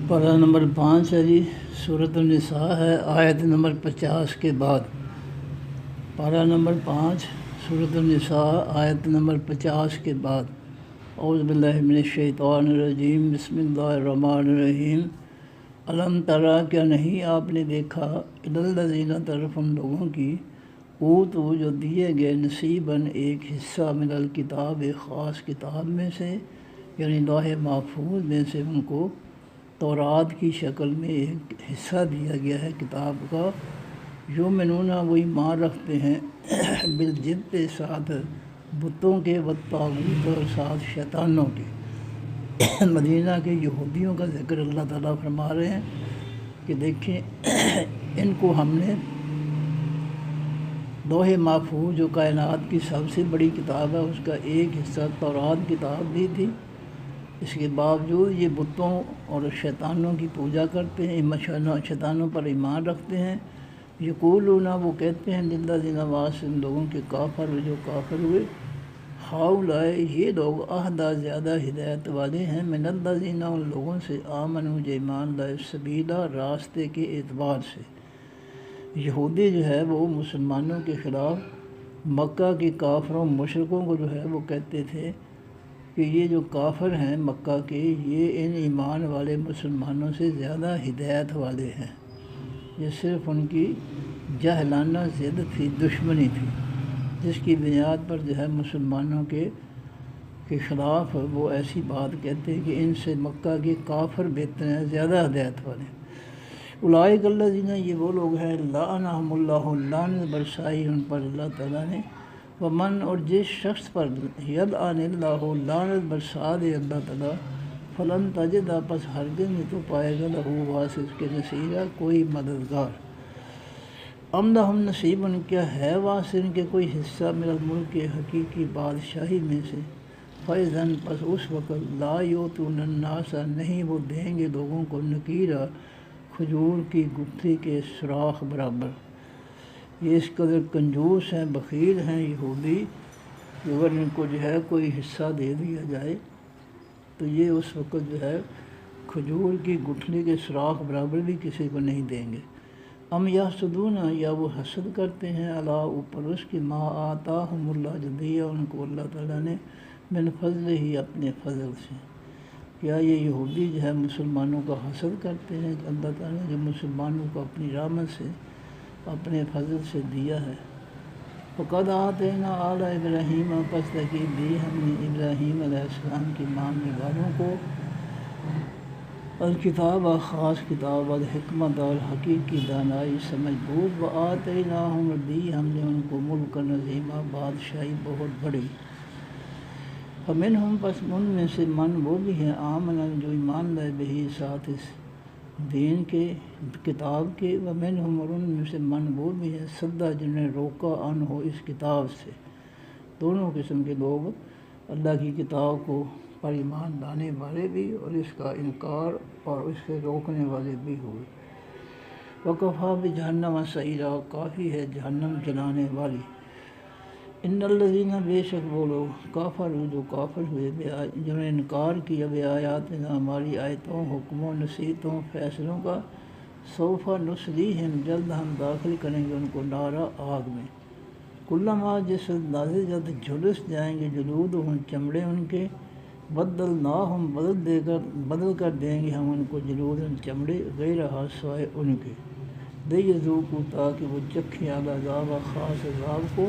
پارہ نمبر 5 ہے جی، سورۃ النساء ہے، آیت نمبر 50 کے بعد۔ پارہ نمبر 5 سورۃ النساء آیت نمبر 50 کے بعد۔ اعوذ باللہ من الشیطان الرجیم، بسم اللہ الرحمن الرحیم۔ الم ترا، کیا نہیں آپ نے دیکھا، الی الذین، طرف ان لوگوں کی، اوتوا، جو دیے گئے، نصیباً، ایک حصہ، من الکتاب، ایک خاص کتاب میں سے، یعنی لوح محفوظ میں سے ان کو تورات کی شکل میں ایک حصہ دیا گیا ہے کتاب کا۔ یؤمنون، وہ ایمان رکھتے ہیں، بالجبت، ساتھ بتوں کے، والطاغوت، اور ساتھ شیطانوں کے۔ مدینہ کے یہودیوں کا ذکر اللہ تعالیٰ فرما رہے ہیں کہ دیکھیں ان کو ہم نے لوح محفوظ، جو کائنات کی سب سے بڑی کتاب ہے، اس کا ایک حصہ تورات کتاب دی تھی۔ اس کے باوجود یہ بتوں اور شیطانوں کی پوجا کرتے ہیں، شیطانوں پر ایمان رکھتے ہیں۔ یقولون، وہ کہتے ہیں، للذین، ان لوگوں کے کافر، جو کافر ہوئے، ہؤلاء، یہ لوگ، اہدیٰ، زیادہ ہدایت والے ہیں، من الذین، ان لوگوں سے، آمنوا، جو ایمان لائے، سبیلا، راستے کے اعتبار سے۔ یہودی جو ہے وہ مسلمانوں کے خلاف مکہ کے کافروں، مشرکوں کو جو ہے وہ کہتے تھے کہ یہ جو کافر ہیں مکہ کے، یہ ان ایمان والے مسلمانوں سے زیادہ ہدایت والے ہیں۔ یہ صرف ان کی جاہلانہ ضد تھی، دشمنی تھی، جس کی بنیاد پر جو ہے مسلمانوں کے خلاف وہ ایسی بات کہتے ہیں کہ ان سے مکہ کے کافر بہتر ہیں، زیادہ ہدایت والے۔ اولئک الذین، یہ وہ لوگ ہیں، لعنہم اللہ، لعنت برسائی ان پر اللہ تعالیٰ نے، ومن، اور جس شخص پر، یلعن اللہ، لعنت برسا دے اللہ تعالیٰ، فلن تجد، پس ہرگز نہیں تو پائے گا، لہو، واسطے اس کے، نصیرا، کوئی مددگار۔ ام لہم نصیب، کیا ہے واسطے ان کے کوئی حصہ، من الملک، کے حقیقی بادشاہی میں سے، فاذن، پس اس وقت، لا یؤتون الناس، نہیں وہ دیں گے لوگوں کو، نقیرا، کھجور کی گٹھلی کے سوراخ برابر۔ یہ اس قدر کنجوس ہیں، بخیل ہیں یہودی، کہ اگر ان کو جو ہے کوئی حصہ دے دیا جائے تو یہ اس وقت جو ہے کھجور کی گٹھلی کے سوراخ برابر بھی کسی کو نہیں دیں گے۔ ام یحسدون، یا وہ حسد کرتے ہیں، علی، اوپر اس کی، ما آتاہم اللہ، جو دیا ان کو اللہ تعالیٰ نے، من فضل ہی، اپنے فضل سے۔ کیا یہ یہودی جو ہے مسلمانوں کا حسد کرتے ہیں کہ اللہ تعالیٰ نے جو مسلمانوں کو اپنی رحمت سے، اپنے فضل سے دیا ہے۔ فقد آتینا آل ابراہیم، پس تحقیق دی ہم نے ابراہیم علیہ السلام کی ماننے والوں کو، الکتاب، خاص کتاب، الحکمت، اور حقیقی دانائی، سمجھ بوجھ، وآتیناہم، دی ہم نے ان کو، ملک عظیما، بادشاہی بہت بڑی۔ فمنہم، پس ان میں سے، من، وہ بھی ہے، آمن، جو ایمان لائے، بہی، ساتھ اس دین کے، کتاب کے، ومنہم، اور ان میں سے، من، وہ بھی ہے، صدّ، جنہوں نے روکا، عنہ، اس کتاب سے۔ دونوں قسم کے لوگ اللہ کی کتاب کو پر ایمان لانے والے بھی، اور اس کا انکار اور اس سے روکنے والے بھی ہوئے۔ وکفیٰ بجہنم سعیرا، کافی ہے جہنم جلانے والی۔ ان الذین، بے شک وہ لوگ، کافروا، جو کافر ہوئے، جنہوں نے انکار کیا، بآیاتنا، ہماری آیتوں، حکموں، نصیحتوں، فیصلوں کا، سوف نصلیہم، جلد ہم داخل کریں گے ان کو، نارا، آگ میں، کلما، جس نضجت، جھلس جائیں گے، جلودہم، چمڑے ان کے، بدلناہم، بدل کر دیں گے ہم ان کو، جلودہم، چمڑے، غیرہا، سوائے ان کے، لیذوقوا، تاکہ وہ چکھیں، العذاب، خاص عذاب کو۔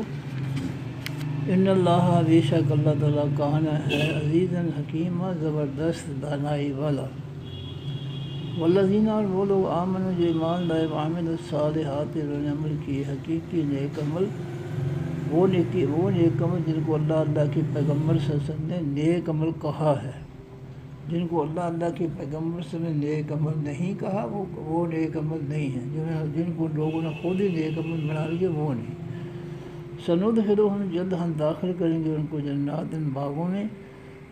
ان اللہ، بے شک اللہ تعالیٰ، کان، ہے، عزیزاً، حکیمہ، زبردست دانائی والا۔ والذین، اور وہ لوگ، آمنوا، جو ایمان لائے، وعملوا الصالحات، انہوں نے عمل کیے حقیقی نیک عمل، وہ نیک عمل جن کو اللہ کے پیغمبر صلی اللہ علیہ وسلم نے نیک عمل کہا ہے۔ جن کو اللہ کے پیغمبر صلی اللہ علیہ وسلم نے نیک عمل نہیں کہا، وہ نیک عمل نہیں ہیں، جن کو لوگوں نے خود ہی نیک عمل بنا لیا، وہ نہیں۔ سندخلہم، جلد ہم داخل کریں گے ان کو، جنات، باغوں میں،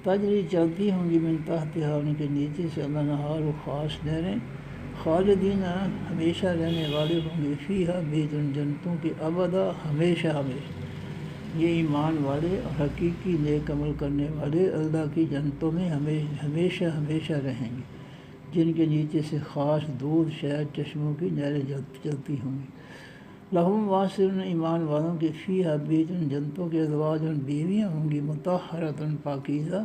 تجری، چلتی ہوں گی، من تحتہا، ان کے نیچے سے، الانہار، خاص نہریں، خالدین، ہمیشہ رہنے والے ہوں گے، فیہا، بیچ ان جنتوں کے، ابدا، ہمیشہ ہمیشہ۔ یہ ایمان والے اور حقیقی نیک عمل کرنے والے اللہ کی جنتوں میں ہمیشہ ہمیشہ رہیں گے۔ جن کے نیچے سے خاص دودھ شہد چشموں کی نہریں چلتی ہوں گی۔ لہم واسر ایمان والوں کے فیہا بیچ ان جنتوں کے ازواج بیویاں ہوں گی مطہرۃ پاکیزہ،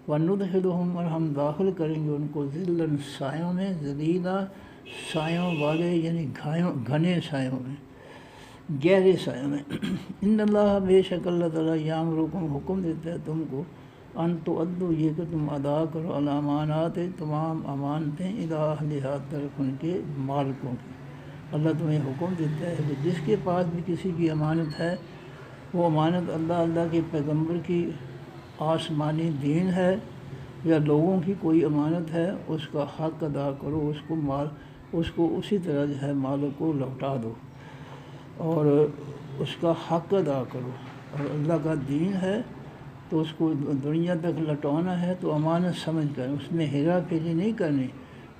وندخلہم اور ہم داخل کریں گے ان کو ذلًا سایوں میں، ذلیلا سایوں والے یعنی گھنے سایوں میں، گہرے سایوں میں۔ ان اللہ بے شک اللہ تعالیٰ یامرکم حکم دیتا ہے تم کو ان تؤدوا یہ کہ تم ادا کرو الامانات تمام امانتیں الی اہلھا طرف ان کے مالکوں کی۔ اللہ تمہیں حکم دیتا ہے کہ جس کے پاس بھی کسی کی امانت ہے، وہ امانت اللہ کے پیغمبر کی آسمانی دین ہے یا لوگوں کی کوئی امانت ہے، اس کا حق ادا کرو، اس کو اسی طرح جو ہے مالک کو لوٹا دو اور اس کا حق ادا کرو۔ اور اللہ کا دین ہے تو اس کو دنیا تک لٹانا ہے تو امانت سمجھ کر، اس میں ہیرا پھیری نہیں کرنی،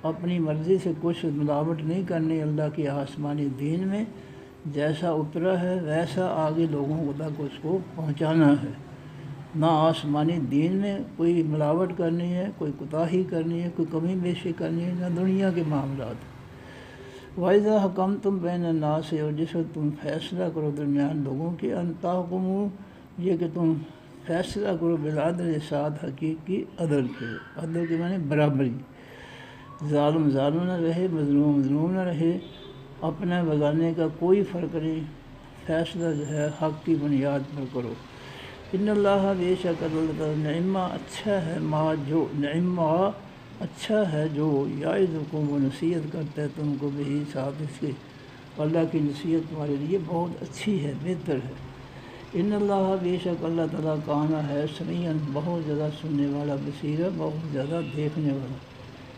اپنی مرضی سے کچھ ملاوٹ نہیں کرنی۔ اللہ کے آسمانی دین میں جیسا اترا ہے ویسا آگے لوگوں تک اس کو پہنچانا ہے، نہ آسمانی دین میں کوئی ملاوٹ کرنی ہے، کوئی کوتاہی کرنی ہے، کوئی کمی بیشی کرنی ہے، نہ دنیا کے معاملات۔ وَإِذَا حَكَمْتُمْ بَيْنَ النَّاسِ اور جس وقت تم فیصلہ کرو درمیان لوگوں کے، ان تحکموا یہ کہ تم فیصلہ کرو بالعدل ساتھ حقیقی عدل کے، عدل کے معنی برابری، ظالم ظالم نہ رہے، مظلوم مظلوم نہ رہے، اپنا بگانے کا کوئی فرق نہیں، فیصلہ جو ہے حق کی بنیاد پر کرو۔ ان اللہ بے شک اللہ تعالیٰ نعمہ اچھا ہے نعمہ اچھا ہے جو یعظکم وہ نصیحت کرتا ہے تم کو بہی ساتھ اس کے، اللہ کی نصیحت تمہارے لیے بہت اچھی ہے، بہتر ہے۔ ان اللہ بے شک اللہ تعالیٰ کانا ہے سمیعاً بہت زیادہ سننے والا، بصیرا بہت زیادہ دیکھنے والا۔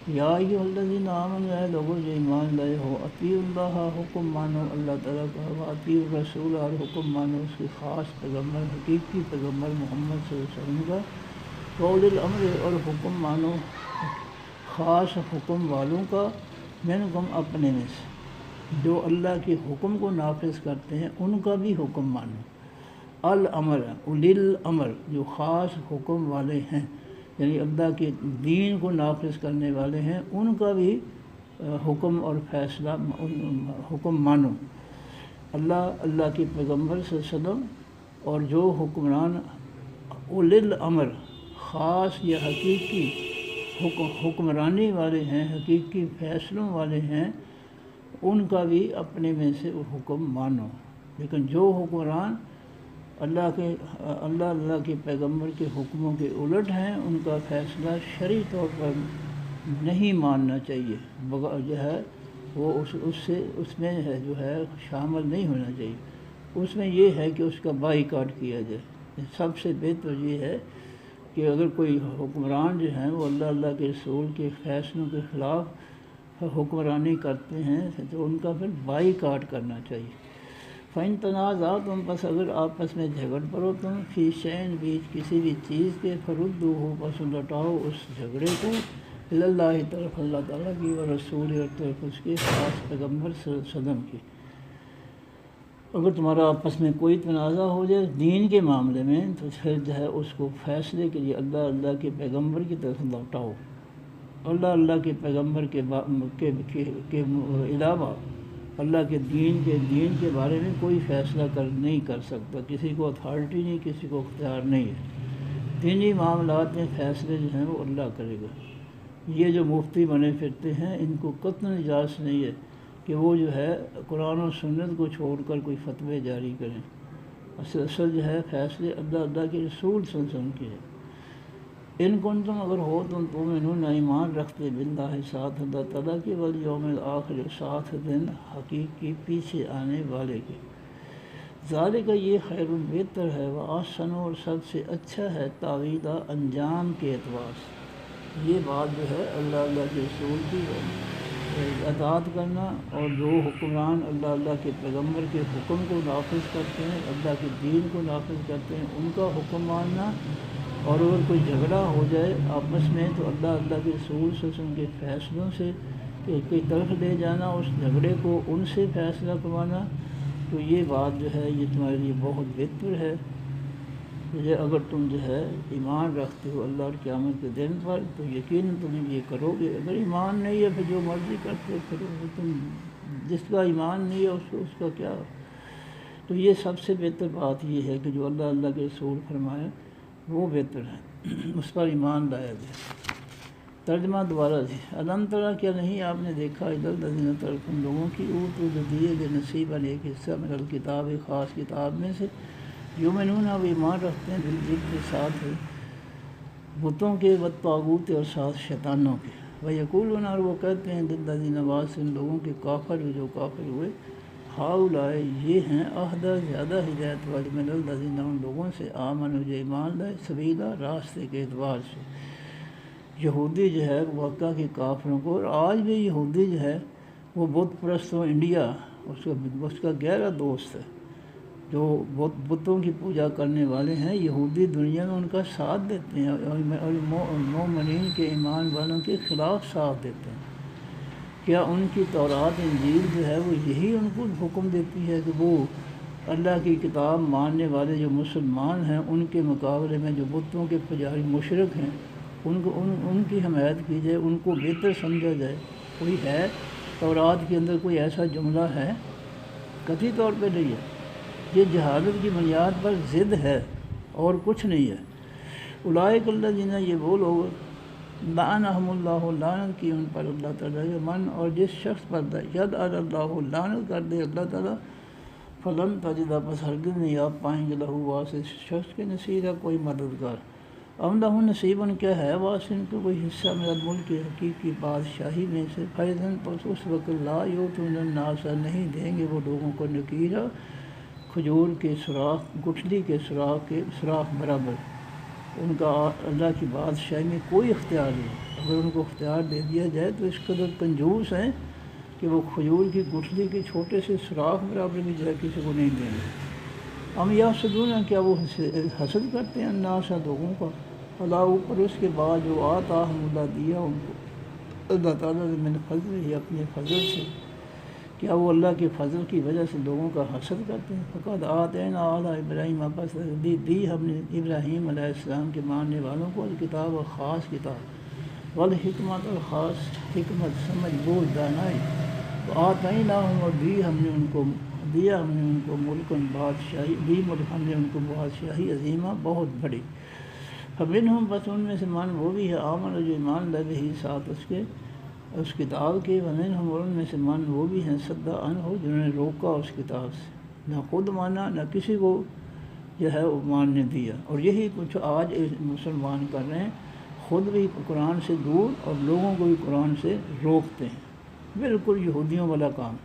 یا ایھا الذین آمنوا اے لوگوں جو ایمان لائے ہو، اطیعوا اللہ حکم مانو اللہ تعالیٰ کا، واطیعوا الرسول اور حکم مانو اس کے خاص پیغمبر حقیقی پیغمبر محمد صلی اللہ علیہ وسلم کا، واولی الامر اور حکم مانو خاص حکم والوں کا، منکم اپنے میں سے، جو اللہ کے حکم کو نافذ کرتے ہیں ان کا بھی حکم مانو۔ الامر اولی الامر جو خاص حکم والے ہیں یعنی اللہ کے دین کو نافذ کرنے والے ہیں، ان کا بھی حکم اور فیصلہ حکم مانو۔ اللہ کے پیغمبر صلی اللہ علیہ وسلم اور جو حکمران اولی الامر خاص یا حقیقی حکمرانی والے ہیں، حقیقی فیصلوں والے ہیں، ان کا بھی اپنے میں سے حکم مانو۔ لیکن جو حکمران اللہ کے پیغمبر کے حکموں کے الٹ ہیں، ان کا فیصلہ شرعی طور پر نہیں ماننا چاہیے، جو ہے وہ اس میں ہے جو ہے شامل نہیں ہونا چاہیے۔ اس میں یہ ہے کہ اس کا بائیکاٹ کیا جائے۔ سب سے بہتر یہ ہے کہ اگر کوئی حکمران جو ہیں وہ اللہ کے رسول کے فیصلوں کے خلاف حکمرانی کرتے ہیں تو ان کا پھر بائیکاٹ کرنا چاہیے۔ فَإِن تَنَازَعْتُمْ پس اگر آپس میں جھگڑ پڑو تم، فی شیء بیچ کسی بھی چیز کے، فَرُدُّوهُ پس لوٹاؤ اس جھگڑے کو الی اللہ طرف اللہ تعالیٰ کی، ورسول اور طرف اس کے خاص پیغمبر صلی اللہ علیہ وسلم کی۔ اگر تمہارا آپس میں کوئی تنازع ہو جائے دین کے معاملے میں تو پھر جو ہے اس کو فیصلے کے لیے اللہ کے پیغمبر کی طرف لوٹاؤ۔ اللہ کے پیغمبر کے علاوہ اللہ کے دین کے بارے میں کوئی فیصلہ نہیں کر سکتا، کسی کو اتھارٹی نہیں، کسی کو اختیار نہیں ہے۔ دینی معاملات میں فیصلے جو ہیں وہ اللہ کرے گا۔ یہ جو مفتی بنے پھرتے ہیں ان کو قطعاً اجازت نہیں ہے کہ وہ جو ہے قرآن و سنت کو چھوڑ کر کوئی فتوے جاری کریں۔ اصل جو ہے فیصلے اللہ کے رسول صلی اللہ علیہ وسلم کے ہیں۔ ان کنتم اگر ہو تم تؤمنون ایمان رکھتے باللہ ساتھ اللہ تعالیٰ کے، والیوم الآخر ساتھ دن حقیقی پیچھے آنے والے کے، ذالک یہ خیر بہتر ہے، وأحسن اور سب سے اچھا ہے، تاویلا انجام کے اعتبار سے۔ یہ بات جو ہے اللہ کے رسول کی اطاعت کرنا اور جو حکمران اللہ کے پیغمبر کے حکم کو نافذ کرتے ہیں، اللہ کے دین کو نافذ کرتے ہیں، ان کا حکم ماننا۔ اور اگر کوئی جھگڑا ہو جائے آپس میں تو اللہ کے رسول صلی اللہ علیہ وسلم کے فیصلوں سے کی طرف لے جانا، اس جھگڑے کو ان سے فیصلہ کروانا، تو یہ بات جو ہے یہ تمہارے لیے بہت بہتر ہے۔ کہ اگر تم جو ہے ایمان رکھتے ہو اللہ اور قیامت کے دن پر تو یقیناً تم یہ کرو گے. اگر ایمان نہیں ہے پھر جو مرضی کرتے پھر تم جس کا ایمان نہیں ہے اس کا کیا. تو یہ سب سے بہتر بات یہ ہے کہ جو اللہ کے رسول فرمائے وہ بہتر ہے، اس پر ایمان لایا جائے. ترجمہ دوبارہ جی. علم ترا کیا نہیں آپ نے دیکھا الذین طرف ان لوگوں کی اوتوا جو دیے گئے نصیباً ایک حصہ من الکتاب ایک خاص کتاب میں سے یؤمنون وہ ایمان رکھتے ہیں بالجبت کے ساتھ بتوں کے والطاغوت اور ساتھ شیطانوں کے. ویقولون اور وہ کہتے ہیں للذین بعض ان لوگوں کے کافر جو کافر ہوئے ہؤلاء یہ ہیں اہدی زیادہ ہدایت والے من الذین ان لوگوں سے آمنوا جو ایمان لائے سبیلا راستے کے اعتبار سے. یہودی جو ہے مکہ کے کافروں کو، اور آج بھی یہودی جو ہے وہ بت پرستوں انڈیا اس کا گہرا دوست ہے، جو بتوں کی پوجا کرنے والے ہیں یہودی دنیا میں ان کا ساتھ دیتے ہیں اور مومنین کے ایمان والوں کے خلاف ساتھ دیتے ہیں. کیا ان کی تورات انجیل جو ہے وہ یہی ان کو حکم دیتی ہے کہ وہ اللہ کی کتاب ماننے والے جو مسلمان ہیں ان کے مقابلے میں جو بتوں کے پجاری مشرک ہیں ان کی حمایت کی جائے، ان کو بہتر سمجھا جائے؟ کوئی ہے تورات کے اندر کوئی ایسا جملہ ہے؟ قطعی طور پہ نہیں ہے. یہ جہالت کی بنیاد پر ضد ہے اور کچھ نہیں ہے. اولئک الذین یہ وہ لوگ لعنہم اللہ لعنت کی ان پر اللہ تعالیٰ کے من اور جس شخص پر یلعن اللہ لعنت کر دے اللہ تعالیٰ فلن تجد پس ہرگز نہیں آپ پائیں گے لہو واسطے شخص کے نصیرہ کوئی مددگار. ام لہو نصیباً کیا ہے واسن کو کوئی حصہ میرا ملک کے حقیقی بادشاہی میں سے فیضاً پس اس وقت لا یؤتون الناس نہیں دیں گے وہ لوگوں کو نکیرہ کھجور کے سوراخ گٹھلی کے سوراخ برابر. ان کا اللہ کی بادشاہی میں کوئی اختیار نہیں. اگر ان کو اختیار دے دیا جائے تو اس قدر کنجوس ہیں کہ وہ کھجور کی گٹھلی کے چھوٹے سے سوراخ برابر بھی جو ہے کسی کو نہیں دیں گے. ہم یحسدون کیا وہ حسد کرتے ہیں الناس لوگوں کا اللہ اوپر اس کے بعد جو آتاہم اللہ دیا ان کو اللہ تعالیٰ نے من فضل ہی اپنے فضل سے. کیا وہ اللہ کے فضل کی وجہ سے لوگوں کا حسد کرتے ہیں؟ فقد آتینا آل ابراہیم پس دی ہم نے ابراہیم علیہ السلام کے ماننے والوں کو الکتاب اور خاص کتاب والحکمت اور خاص حکمت سمجھ بوجھ دانائی. آتیناہم اور دیا ہم نے ان کو ملکن بادشاہی ہم نے ان کو بادشاہی عظیمہ بہت بڑی. فمنہم بس ان میں سے من وہ بھی ہے آمن جو ایمان لے ہی ساتھ اس کتاب کے. ومنہم اور ان میں سے من وہ بھی ہیں صدّ عنہ جنہوں نے روکا اس کتاب سے، نہ خود مانا نہ کسی کو جو ہے وہ ماننے دیا. اور یہی کچھ آج مسلمان کر رہے ہیں، خود بھی قرآن سے دور اور لوگوں کو بھی قرآن سے روکتے ہیں. بالکل یہودیوں والا کام.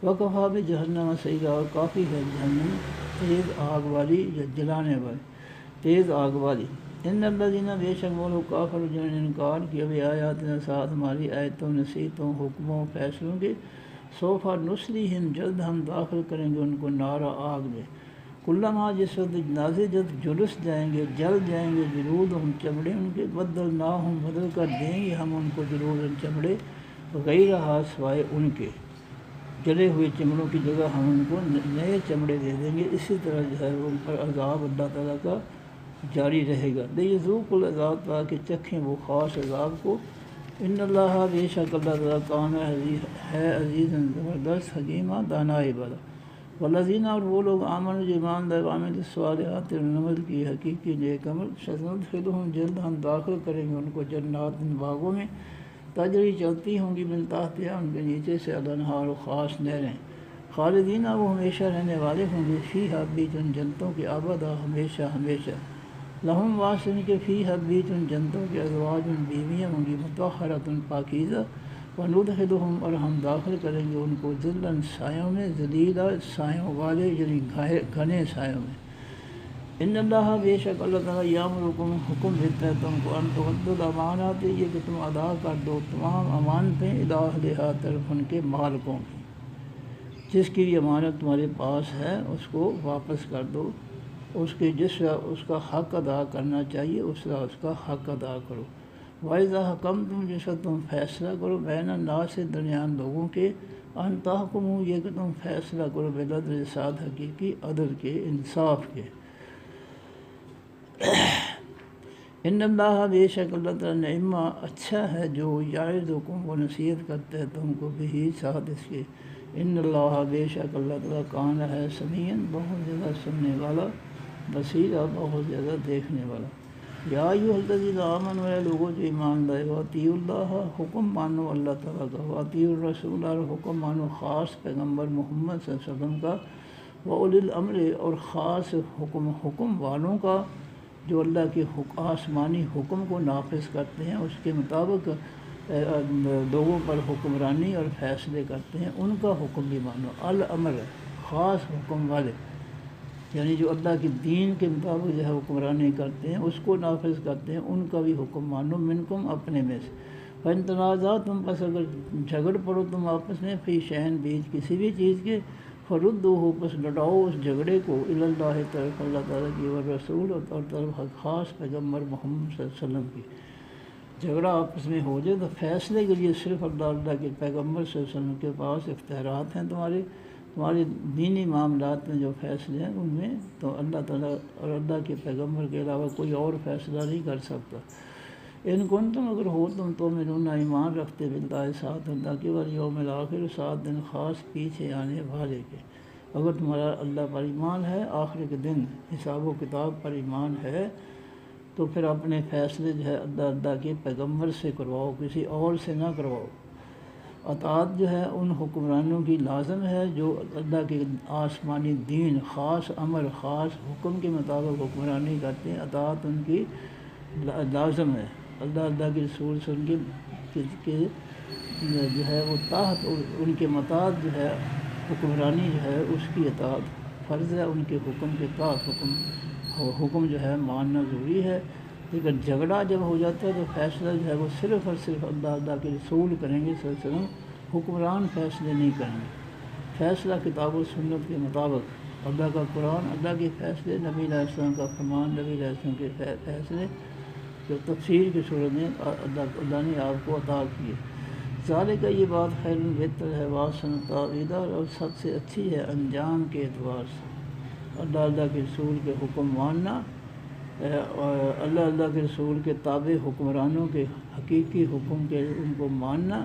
وکفیٰ بجہنم سعیرا اور کافی ہے جہنم تیز آگ والی یا جلانے والی تیز آگ والی. ان الذین بے شک وہ لوگ کافر جنہوں نے انکار کیا بھی آیاتنا ساتھ ہماری آیتوں نصیحتوں حکموں فیصلوں کے سوف نصلیہم جلد ہم داخل کریں گے ان کو نارا آگ میں. کلما جس وقت نازع جد جلس جائیں گے جل جائیں گے جلودہم چمڑے ان کے بدلناہم بدل کر دیں گے ہم ان کو جلود چمڑے غیرہا سوائے ان کے. جلے ہوئے چمڑوں کی جگہ ہم ان کو نئے چمڑے دے دیں گے. اسی طرح جو ہے ان پر عذاب اللہ تعالیٰ کا جاری رہے گا. لیذوق العذاب تاکہ چکھیں وہ خاص عذاب کو. ان اللہ بے شک اللہ تعالیٰ کان ہے عزیز زبردست حکیمہ دانائے والا. والذین اور وہ لوگ آمن جو ایمان لائے وعملوا الصالحات عمل کی حقیقی نیک عمل سندخلہم جلد ہم داخل کریں گے ان کو جنات باغوں میں تجری چلتی ہوں گی من تحتہا ان کے نیچے سے الانہار خاص نہریں. خالدین وہ ہمیشہ رہنے والے ہوں گے فیہا بیچ ان جنتوں کے ابدا ہمیشہ ہمیشہ. لہم واسن کے فیہا بیچ ان جنتوں کے ازواج بیویاں ہوں گی مطہرۃ پاکیزہ. وندخلہم اور ہم داخل کریں گے ان کو ذلًا سایوں میں ذلیلا سایوں والے یعنی گھنے سایوں میں. ان اللہ بے شک اللہ تعالیٰ یامرکم حکم دیتا ہے تم کو ان تؤدوا الامانات یہ کہ تم ادا کر دو تمام امانتیں الی اہلہا طرف ان کے مالکوں کی. جس کی بھی امانت تمہارے پاس ہے اس کو واپس کر دو. اس کا حق ادا کرنا چاہیے اس کا حق ادا کرو. وَإِذَا حَكَمْتُمْ جس وقت تم فیصلہ کرو بین الناس درمیان لوگوں کے ان تحکموا یہ کہ تم فیصلہ کرو بالعدل ساتھ حقیقی عدل کے انصاف کے. ان اللہ بے شک اللہ تعالیٰ نعمہ اچھا ہے جو یعظکم وہ نصیحت کرتے ہیں تم کو بھی ساتھ اس کے، ان اللہ بے شک اللہ تعالیٰ کان ہے سمیعاً بہت زیادہ سننے والا، بصیرا بہت زیادہ دیکھنے والا۔ یا ایھا الذین آمنوا اے لوگوں جو ایمان لائے، واطیعوا اللہ حکم مانو اللہ تعالیٰ کا، واطیعوا الرسول اور حکم مانو خاص پیغمبر محمد صلی اللہ علیہ وسلم کا، واولی الامر اور خاص حکم والوں کا جو اللہ کے آسمانی حکم کو نافذ کرتے ہیں، اس کے مطابق لوگوں پر حکمرانی اور فیصلے کرتے ہیں، ان کا حکم بھی مانو۔ الامر خاص حکم والے، یعنی جو اللہ کے دین کے مطابق جو ہے حکمرانی کرتے ہیں، اس کو نافذ کرتے ہیں، ان کا بھی حکم مانو، منکم اپنے میں سے۔ فَإِن تَنَازَعْتُمْ پس اگر جھگڑ پڑو تم آپس میں، فی شیء بیچ کسی بھی چیز کے، فردوہ پس لٹاؤ اس جھگڑے کو الی اللہ طرف اللہ تعالیٰ کی، والرسول اور طرف خاص پیغمبر محمد صلی اللہ علیہ وسلم کی۔ جھگڑا آپس میں ہو جائے تو فیصلے کے لیے صرف اللہ کے پیغمبر صلی اللہ علیہ وسلم کے پاس اختیارات ہیں، تمہارے دینی معاملات میں جو فیصلے ہیں ان میں تو اللہ تعالیٰ اور اللہ کے پیغمبر کے علاوہ کوئی اور فیصلہ نہیں کر سکتا۔ ان کنتم اگر ہو تم تؤمنون ایمان رکھتے باللہ ساتھ اللہ کے، والیوم الآخر سات دن خاص پیچھے آنے والے کے، اگر تمہارا اللہ پر ایمان ہے، آخر کے دن حساب و کتاب پر ایمان ہے، تو پھر اپنے فیصلے جو ہے اللہ کے پیغمبر سے کرواؤ، کسی اور سے نہ کرواؤ۔ اطاعت جو ہے ان حکمرانوں کی لازم ہے جو اللہ کے آسمانی دین، خاص امر خاص حکم کے مطابق حکمرانی کرتے ہیں، اطاعت ان کی لازم ہے۔ اللہ کے رسول سے ان کے جو ہے وہ طاعت، ان کے مطاعت جو ہے حکمرانی جو ہے اس کی اطاعت فرض ہے، ان کے حکم کے طاعت حکم جو ہے ماننا ضروری ہے۔ لیکن جھگڑا جب ہو جاتا ہے تو فیصلہ جو ہے وہ صرف اور صرف اللہ کے رسول کریں گے صلی اللہ علیہ وسلم، حکمران فیصلے نہیں کریں گے۔ فیصلہ کتاب و سنت کے مطابق، اللہ کا قرآن، اللہ کے فیصلے، نبی علیہ السلام کا فرمان، نبی علیہ السلام کے فیصلے جو تفسیر کی صورت میں اللہ نے آپ کو عطا کیے۔ ذالک یہ بات خیر بہتر ہے، واحسن تأویلا اور سب سے اچھی ہے انجام کے اعتبار سے۔ اللہ کے رسول کے حکم ماننا، اللہ کے رسول کے تابع حکمرانوں کے حقیقی حکم کے ان کو ماننا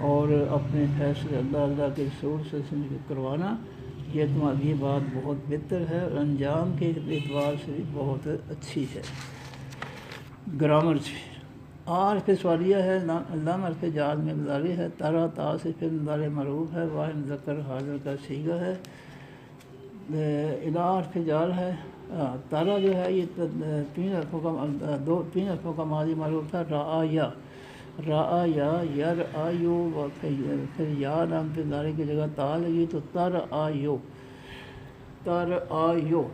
اور اپنے فیصلے اللہ کے رسول سے کروانا، یہ بات بہت بہتر ہے اور انجام کے اعتبار سے بھی بہت اچھی ہے۔ گرامر سے عارف سوالیہ ہے، لام حرف جار میں مضارع ہے، ترا تا سے پھر مضارع معروف ہے، واحد مذکر حاضر کا صیغہ ہے، الی حرف جار ہے۔ تارا جو ہے یہ تین حرفوں کا ماضی معروف تھا، را یا یر آیو، پھر یا لام پہ مضارع کی جگہ تا لگی تو تر آیو، پھر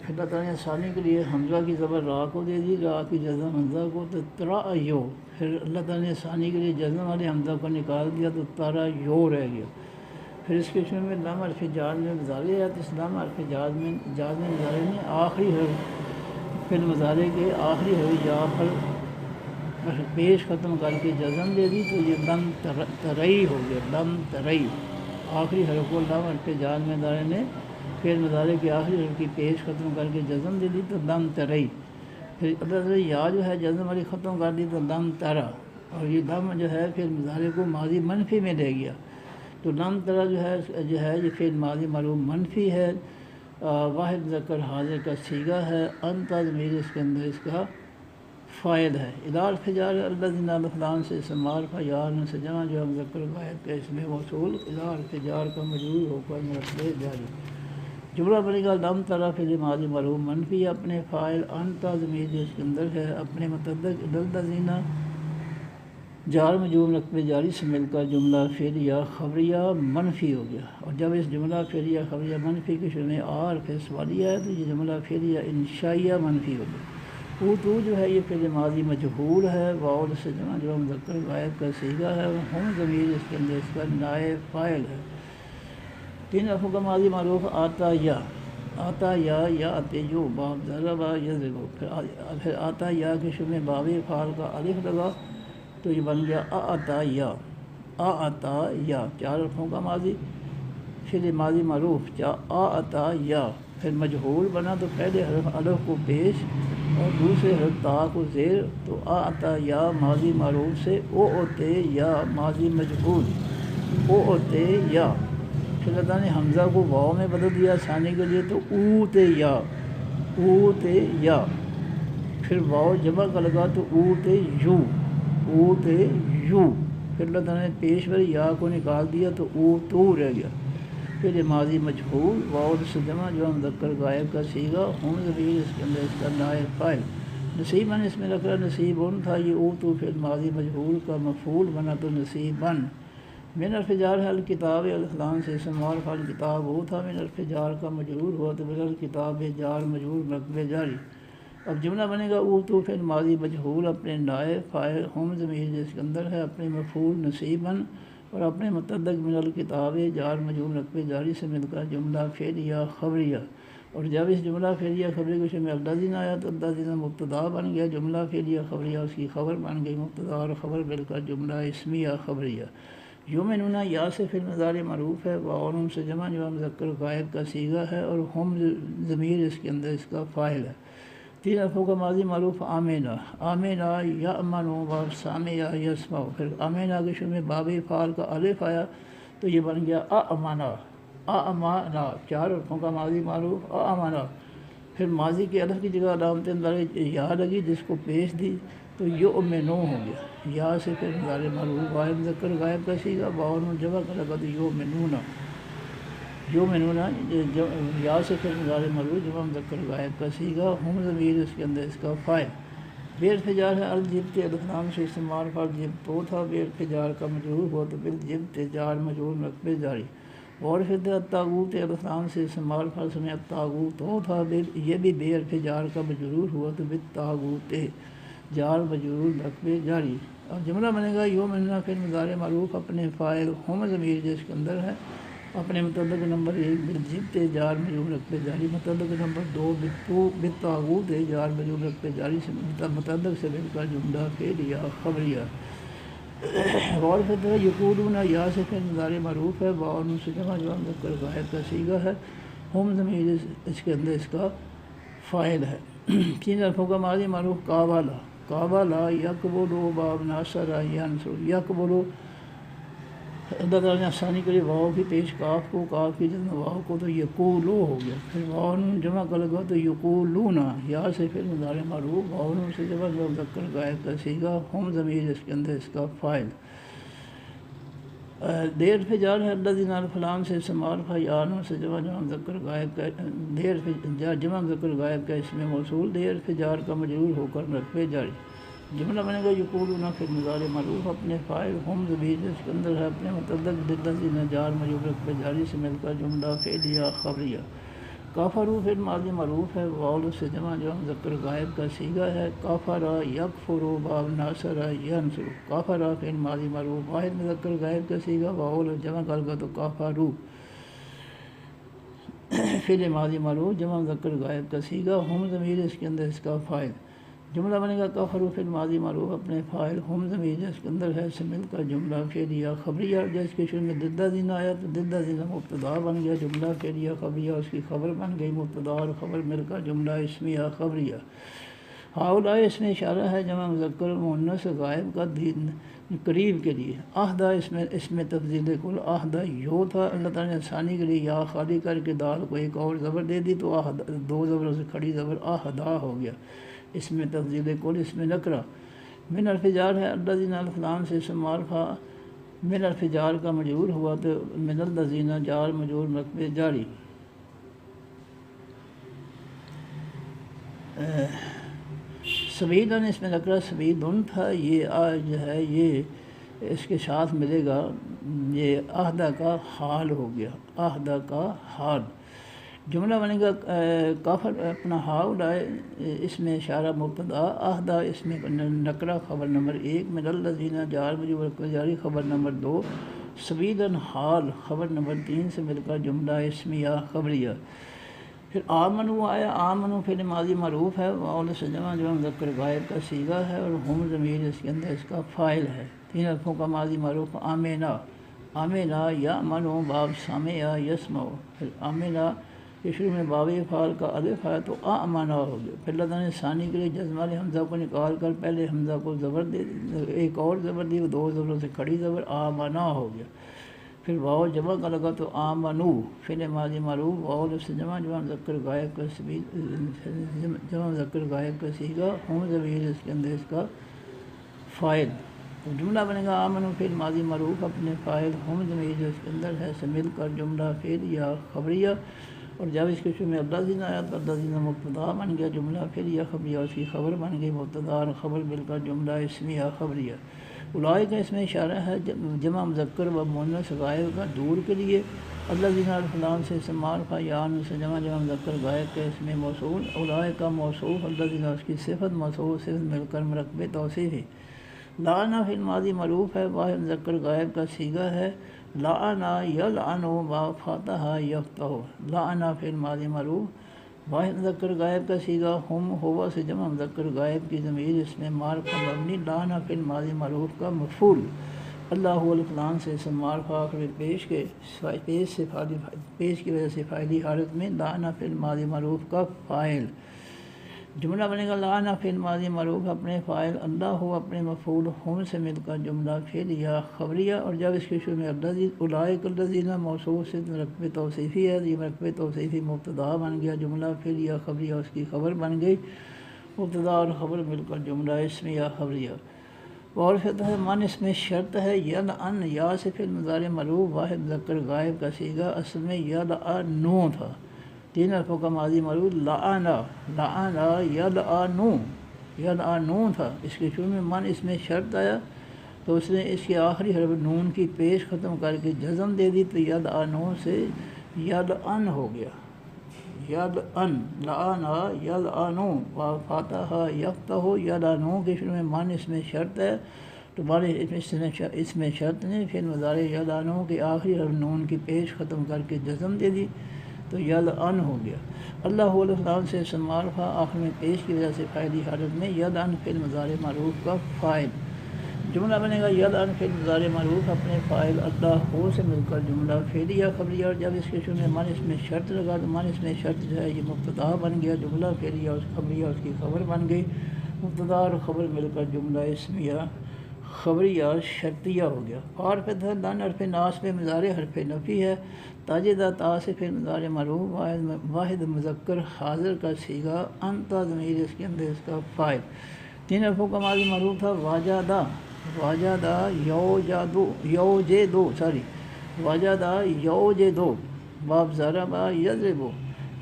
اللہ تعالیٰ نے ثانی کے لیے حمزہ کی زبر را کو دے دی، را کی جزم حمزہ کو، تو ترا یو، پھر اللہ تعالیٰ نے ثانی کے لیے جزم والے حمزہ کو نکال دیا تو تارا یو رہ گیا۔ پھر اس کے شروع میں لام حرف جار میں مضارع ہے، تو اس لام حرف جار میں مضارع میں آخری حرف پھر مضارع کے آخری حرف یا پر پیش ختم کر کے جزم دے دی تو یہ لم ترئی ہو گیا، لم ترئی۔ آخری حرف کو لام حرف جار میں مضارع نے پھر مضارع کے آخری حرف کی پیش ختم کر کے جزم دے دی تو لم ترئی۔ پھر اللہ یا جو ہے جزم والی ختم کر دی تو لم ترا، اور یہ لم جو ہے پھر مضارع کو ماضی منفی میں لے گیا، تو لم ترا جو ہے یہ فعل ماضی معروف منفی ہے، واحد مذکر حاضر کا صیغہ ہے، انت ضمیر اس کے اندر اس کا فاعل ہے۔ الی حرف جار الذین فلان سے استعمال کا یار سے جمع جو ہے مذکر واحد کا اسم موصول، الی حرف جار کا مجرور ہو کر مرفوع جاری۔ جملہ بنے گا لم ترا فعل ماضی معروف منفی، اپنے فاعل انت ضمیر اس کے اندر ہے، اپنے متعلق الذین جار مجرور نقب جاری سے مل کر جملہ فعلیہ خبریہ منفی ہو گیا، اور جب اس جملہ فعلیہ خبریہ منفی کے شروع میں عارف سوالیہ ہے تو یہ جملہ فعلیہ انشائیہ منفی ہو گیا۔ تو جو ہے یہ فعل ماضی مجہول ہے، واؤ سے جمع جو مذکر غائب کا صیغہ ہے، ہم ضمیر اس کے اندر اس کا نائب فاعل ہے۔ تین حرفوں کا ماضی معروف آتا یا آتے جو باب ضرب یضرب، پھر آتا یا کے شروع میں باب فعل کا الف لگا تو یہ بن گیا آتا یا۔ چار حرفوں کا ماضی فعل ماضی معروف آتا یا، پھر مجہول بنا تو پہلے حرف الف کو پیش اور دوسرے حرف تا کو زیر، تو آتا یا ماضی معروف سے او اوتے یا ماضی مجہول او اوتے یا، پھر اللہ نے حمزہ کو واو میں بدل دیا ثانی کے لیے تو اوتے یا، اوتے یا، پھر واو جمع کا لگا تو اوتے یو، اوتے یو، پھر اللہ تعالیٰ نے پیش پر یا کو نکال دیا تو او تو رہ گیا، پھر ماضی مجہول واو سے جمع جو مذکر غائب کا سیگا، ہم ضمیر اس کے اندر اس کا نائب فاعل، نصیباً اس میں رکھ رہا نصیبن تھا یہ او تو پھر ماضی مجہول کا مفعول بنا تو نصیباً، من حرف جار ہے الکتاب الفلام سے استعمال فعل کتاب وہ تھا، من حرف جار کا مجرور ہوا تو من الکتاب جار مجرور مرکب جاری، اب جملہ بنے گا او تو پھر ماضی مجہول اپنے نائب فاعل ہم ضمیر جس کے اندر ہے اپنے مفعول نصیباً اور اپنے متعلق من الکتاب جار مجرور مرکب جاری سے مل کر جملہ فعلیہ خبریہ، اور جب اس جملہ فعلیہ خبری کو شامل الذین آیا تو الذین مبتدا بن گیا، جملہ فعلیہ خبریہ اس کی خبر بن گئی، مبتدا اور خبر مل کر جملہ اسمیہ خبریہ، یؤمنون یا سے فعل مضارع معروف ہے، واؤن سے جمع جو مذکر غائب کا صیغہ ہے اور ہم ضمیر اس کے اندر اس کا فاعل ہے، تین حرفوں کا ماضی معروف آمینہ، آمینہ یأمن و سامع یسمع، پھر آمینہ کے شروع میں باب فعال کا الف آیا تو یہ بن گیا اامنا، اامنا، چار حرفوں کا ماضی معروف اامنا، پھر ماضی کے الف کی جگہ علامت اندر یا لگی جس کو پیش دی تو یؤمنو ہو گیا، یا سے پھر مضارع معروف واحد مذکر غائب کا صیغہ واؤن جمع کا لگا تو یؤمنون، یؤمنون یا سے پھر مضارع معروف جمع مذکر غائب کا صیغہ ہم ضمیر اس کے اندر اس کا فاعل، بے حرف جار ہے الجبت الفلام سے استعمال فعل جب تو تھا، بے حرف جار کا مجرور ہوا تو بالجبت جار مجرور مرکب جاری، اور پھر الطاغوت الفلام سے استعمال فعل سمع الطاغوت تو تھا، یہ بھی بے حرف جار کا مجرور ہوا تو بالطاغوت جار مجرور مرکب جاری، اب جملہ بنے گا یؤمنون پھر مضارع معروف اپنے فاعل ہم ضمیر جس کے اندر ہے اپنے متعلق نمبر ایک بالجبت جار مجرور رکھتے جاری، متعلق نمبر دو بالطاغوت جار مجرور رکھتے جاری سے متعلق سے مل کر جملہ فعلیہ خبریہ، غور سے یقولون یا سے پھر مضارع معروف ہے، واؤن سے جمع جو مذکر غائب کا صیغہ ہے، ہم ضمیر اس کے اندر اس کا فاعل ہے، تین حرفوں کا ماضی معروف قابلہ، قابلہ یقبلو باب ناصر ینصر، یقبلو اللہ تعالیٰ نے ثانی کے لیے واؤ کی پیش کاف کو، کاف کی جگہ واؤ کو تو یقولو ہو گیا، پھر واؤن جمع کا لگا تو یقولون، یا سے پھر مضارع معروف واؤن سے جمع جو مذکر غائب کا صیغہ ہم ضمیر اس کے اندر اس کا فاعل، دیر حرف جار ہے الذین الفلام سے استعمال فیان سے جمع مذکر غائب کا، دیر جمع مذکر غائب کا اسم موصول دیر حرف جار کا مجرور ہو کر مرکب جاری، جملہ بنے گا یقولون پھر مضارع معروف اپنے فاعل ہم ضمیر جس کے اندر ہے اپنے متعلق الذین جار مجرور مرکب جاری سے مل کر جملہ فعلیہ خبریہ، کافروا پھر ماضی معروف ہے، واؤ سے جمع جو مذکر غائب کا صیغہ ہے، کافرا یکفروا باب ناصر ینصر، کافرا پھر ماضی معروف واحد مذکر غائب کا صیغہ واؤ جمع کر گا تو کافروا، پھر ماضی معروف جمع مذکر غائب کا صیغہ ہم ضمیر اس کے اندر اس کا فاعل، جملہ بنے گا کفروا فعل ماضی معروف اپنے فاعل ہم ضمیر جس کے اندر ہے سے مل کر جملہ فعلیہ خبریہ، جس کے شروع میں الذین آیا تو الذین مبتدا بن گیا، جملہ فعلیہ خبریہ اس کی خبر بن گئی، مبتدا اور خبر مل کر جملہ اسمیہ خبریہ، ہؤلاء اس میں اشارہ ہے جمع مذکر مؤنث غائب کا قریب کے لیے، احدہ اس میں تفضیل کل احدہ یو تھا، اللہ تعالیٰ نے ثانی کے لیے یا خالی کر کے دال کو ایک اور زبر دے دی تو دو زبروں سے کھڑی زبر احدہ ہو گیا، اس میں تفضیل کل اس میں نکرہ، من حرف جار ہے الذین الفلام سے استعمال فا، من حرف جار کا مجرور ہوا تو من الذین جار مجرور مرکب جاری، سبیدن اس میں نکرہ سبیدن تھا، یہ جو ہے یہ اس کے ساتھ ملے گا، یہ احدہ کا حال ہو گیا، احدہ کا حال، جملہ بنے گا کافر اپنا ہؤلاء اس میں اشارہ مبتدا، احدہ اس میں نکرہ خبر نمبر ایک، من الذین جار مجرور جاری خبر نمبر دو، سبیدن حال خبر نمبر تین سے مل کر جملہ اسمیہ خبریہ، پھر آمنو آیا، آمنو فعل ماضی معروف ہے، واؤ سے جمع جو مذکر غائب کا صیغہ ہے اور ہم ضمیر اس کے اندر اس کا فاعل ہے، تین حرفوں کا ماضی معروف آمینہ، آمینہ یأمن باب سامع یسمع، پھر آمینہ کہ شروع میں باب افعال کا الف ہے تو آ مانا ہو گیا، پھر اللہ تعالیٰ نے ثانی کے لیے جزم والے حمزہ کو نکال کر پہلے حمزہ کو زبر دے ایک اور زبر دی، دو زبروں سے کھڑی زبر آ مانا ہو گیا، پھر واو جمع کا لگا تو آمنو، فعل ماضی معروف واو لفظ جمع مذکر غائب کا جمع مذکر غائب کا صیغہ ہم ضمیر اس کے اندر اس کا فاعل، تو جملہ بنے گا آمنو فعل ماضی معروف اپنے فاعل ہم ضمیر جو اس کے اندر ہے سے مل کر جملہ فعل یا خبریہ، اور جب اس کے شروع میں الذین آیا تو الذین مبتدا بن گیا، جملہ فعل یا خبریہ اس کی خبر بن گئی، مبتدا اور خبر مل کر جملہ اسمیہ خبریہ۔ اولئک کا اس میں اشارہ ہے جمع مذکر و مؤنث غائب کا دور کے لیے، الذین الفلام سے استعمال کا یان سے جمع مذکر غائب کا اس میں موصول، اولئک کا موصوف، الذین اس کی صفت موصوف صفت مل کر مرکب توصیف ہے۔ لعن فعل ماضی معروف ہے، واحد مذکر غائب کا صیغہ ہے، لعن یلعن واو فاتحہ یفتح، لعن فعل ماضی معروف واحد مذکر غائب کا صیغہ ہم ہوا سے جمع مذکر غائب کی ضمیر اس میں معرفہ مبنی، لعن فعل ماضی معروف کا مفعول، اللہ الفلان سے اسم معرفہ آخر میں پیش کی وجہ سے فاعلی حالت میں، لعن فعل ماضی معروف کا فاعل، جملہ بنے گا لعن فعل ماضی معروف اپنے فاعل، اللہ ہو اپنے مفعول ہم سے مل کر جملہ فعل یا خبریہ، اور جب اس کے شروع میں اولئک الذین موصوف سے مرکب توصیفی ہے، یہ مرکب توصیفی مبتدا بن گیا، جملہ فعل یا خبریہ اس کی خبر بن گئی، مبتدا اور خبر مل کر جملہ اسم یا خبریہ۔ اور فتح من اس میں شرط ہے، یلعن یا سے فعل مضارع معروف واحد مذکر غائب کا صیغہ اصل میں یلعنو تھا، تین حرفوں کا ماضی معروف لعن لعن یلعنو یلعنو تھا، اس کے شروع میں من اس میں شرط آیا تو اس نے اس کے آخری حرف نون کی پیش ختم کر کے جزم دے دی، تو یلعنو سے یلعن ہو گیا، یلعن لعن یلعنو واو فاتحہ یفتح، یلعنو کے شروع میں من اس میں شرط ہے تو اس میں شرط نے فعل مضارع یلعنو کے آخری حرف نون کی پیش ختم کر کے جزم دے دی تو یلعن ہو گیا، اللہ الفلام سے اسم معرفہ آخر میں پیش کی وجہ سے فاعلی حالت میں، یلعن فعل مضارع معروف کا فاعل، جملہ بنے گا یلعن فعل مضارع معروف اپنے فاعل اللہ ہو سے مل کر جملہ فعلی یا خبریہ، اور جب اس کے شروع میں من اس میں شرط لگا تو من اس میں شرط جو ہے یہ مبتدا بن گیا، جملہ فعلیہ اس خبریہ اس کی خبر بن گئی، مبتدا اور خبر مل کر جملہ اسمیہ خبریہ شرطیہ ہو گیا۔ اور فتح لن حرف ناصب میں مضارع حرف نفی ہے، تاجدہ تا سے فعل مضارع معروف واحد مذکر حاضر کا صیغہ، انت ضمیر اس کے اندر اس کا فاعل، تین حرفوں کا ماضی معروف تھا، واجدہ واجدہ یوجدو یوجدو واجدہ یوجدو، باب ضربہ یضربو،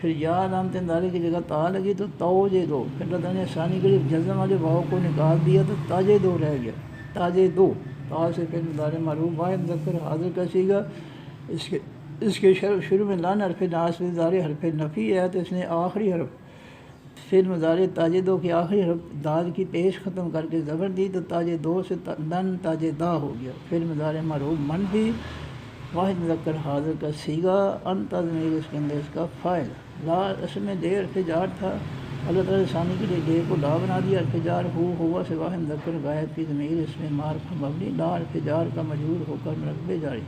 پھر یا علامت اندارے کی جگہ تا لگی تو توجدو، پھر اللہ تعالیٰ نے ثانی کے لیے جزم والے واو کو نکال دیا تو تاجدو رہ گیا، تاجدو، تا سے فعل مضارع معروف واحد مذکر حاضر کا صیغہ، اس کے شروع میں لن حرف ناصب مضارع حرف نفی ہے تو اس نے آخری حرف فعل مضارع تاجدو کی آخری حرف دال کی پیش ختم کر کے زبر دی تو تاجدو سے لن تاجدہ ہو گیا، فعل مضارع معروف منفی واحد مذکر حاضر کا صیغہ، انت ضمیر اس کے اندر اس کا فاعل، لا اصل میں دے حرف جار تھا، اللہ تعالیٰ نے ثانی کے لیے دے کو لا بنا دیا، حرف جار ہوا سے واحد مذکر غائب کی ضمیر اس میں معرفہ مبنی، لا حرف جار کا مجرور ہو کر مرکب جاری،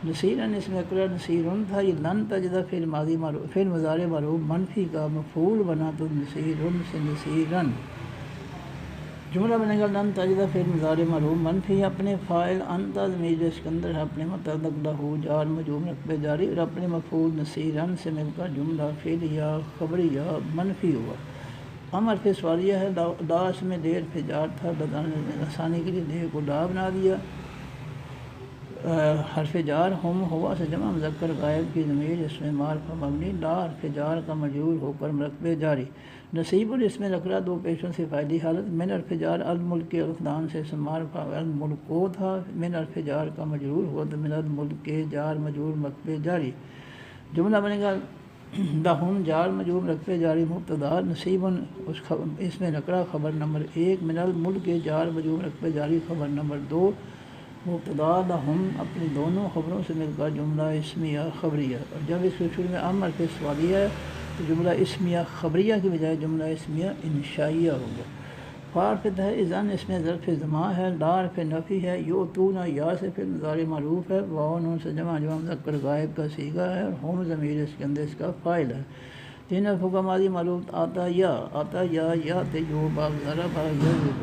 نصیرن اس میں اقرا نصیرن تھا، یہ لن تجدہ فعل ماضی معروف فعل مضارع معروف منفی کا مفعول بنا تو نصیرن سے نصیرن، جملہ بنے گا لن تجدہ فعل مضارع معروف منفی اپنے فاعل، انت ضمیر اس کے اندر ہے اپنے متعلق لہو جار مجرور مرکب جاری، اور اپنے مفعول نصیرن سے مل کر جملہ فعل یا خبریہ منفی ہوا۔ ہم حرف سوالیہ ہے، لا اس میں دے حرف جار تھا، ثانی کے لیے دے کو لا بنا دیا، حرف جار ہم ہوا سے جمع مذکر غائب کی ضمیر اس میں معرفہ مبنی، لا حرف جار کا مجرور ہو کر مرکب جاری، نصیب اس میں رکھا دو پیشوں سے فائدی حالت، من حرف جار الملک کے الفلان سے اسم معرفہ الملکو تھا، من حرف جار کا مجرور ہوا تو من الملک کے جار مجرور مرکب جاری، جملہ بنے گا لہم جار مجرور مرکب جاری مبتدا، نصیب اس میں نکرا خبر نمبر 1، من الملک جار مجرور مرکب جاری خبر نمبر 2، مبتدا لہم اپنی دونوں خبروں سے مل کر جملہ اسمیہ خبریہ، اور جب اس کے شروع میں ام حرف سوالیہ ہے تو جملہ اسمیہ خبریہ کی بجائے جملہ اسمیہ انشائیہ ہو گیا۔ فارفت ہے اذن اس میں ظرف زماں ہے، لا حرف نفی ہے، یؤتون یا سے فعل مضارع معروف ہے، واو نون سے جمع مذکر غائب کا صیغہ ہے، اور ہم ضمیر اس کے اندر اس کا فاعل ہے۔ تین حرفوں کا ماضی معروف آتا یا تے یو باب ضرب یضرب،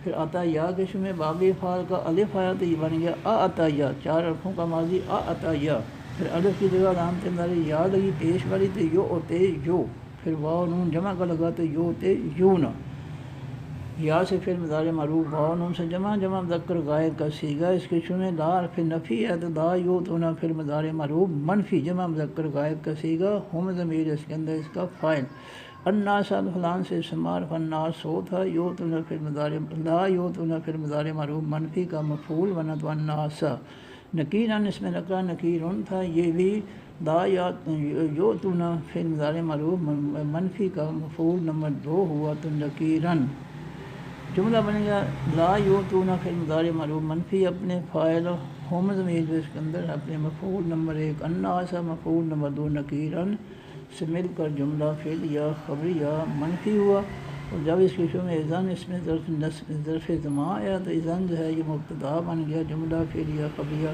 پھر آتا یا کے شروع میں باب فعل کا الف آیا تو یہ بن گیا آتا یا، چار حرفوں کا ماضی آتا یا، پھر الف کی جگہ علامت مضارع یا لگی پیش والی تو یؤتے یو، پھر واو نون جمع کا لگا تو یؤتے یونا، یا سے فعل مضارع معروف، واو نون سے جمع مذکر غائب کا صیغہ، اس کے شروع میں لا حرف نفی ہے تو لا یؤتون فعل مضارع معروف منفی جمع مذکر غائب کا صیغہ، ہم ضمیر اس کے اندر اس کا فاعل، الناس فلان سے شمار فالناس ہو تھا، یؤتون فعل مضارع لا یؤتون فعل مضارع معروف منفی کا مفعول بنا تو الناس، نکیرن اس میں نکرہ نکیرن تھا، یہ بھی لا یؤتون فعل مضارع معروف منفی کا مفعول نمبر 2 ہوا تو نکیرن، جملہ بنے گا لا یؤتون فعل مضارع معروف منفی اپنے فاعل، ہم ضمیر اس کے اندر اپنے مفعول نمبر 1 الناس مفعول نمبر 2 نکیرن سے مل کر جملہ فعلیہ خبریہ منفی ہوا، اور جب اس کے شروع میں اذن اس میں ظرف زماں آیا تو اذن جو ہے یہ مبتدا بن گیا، جملہ فعلیہ خبریہ،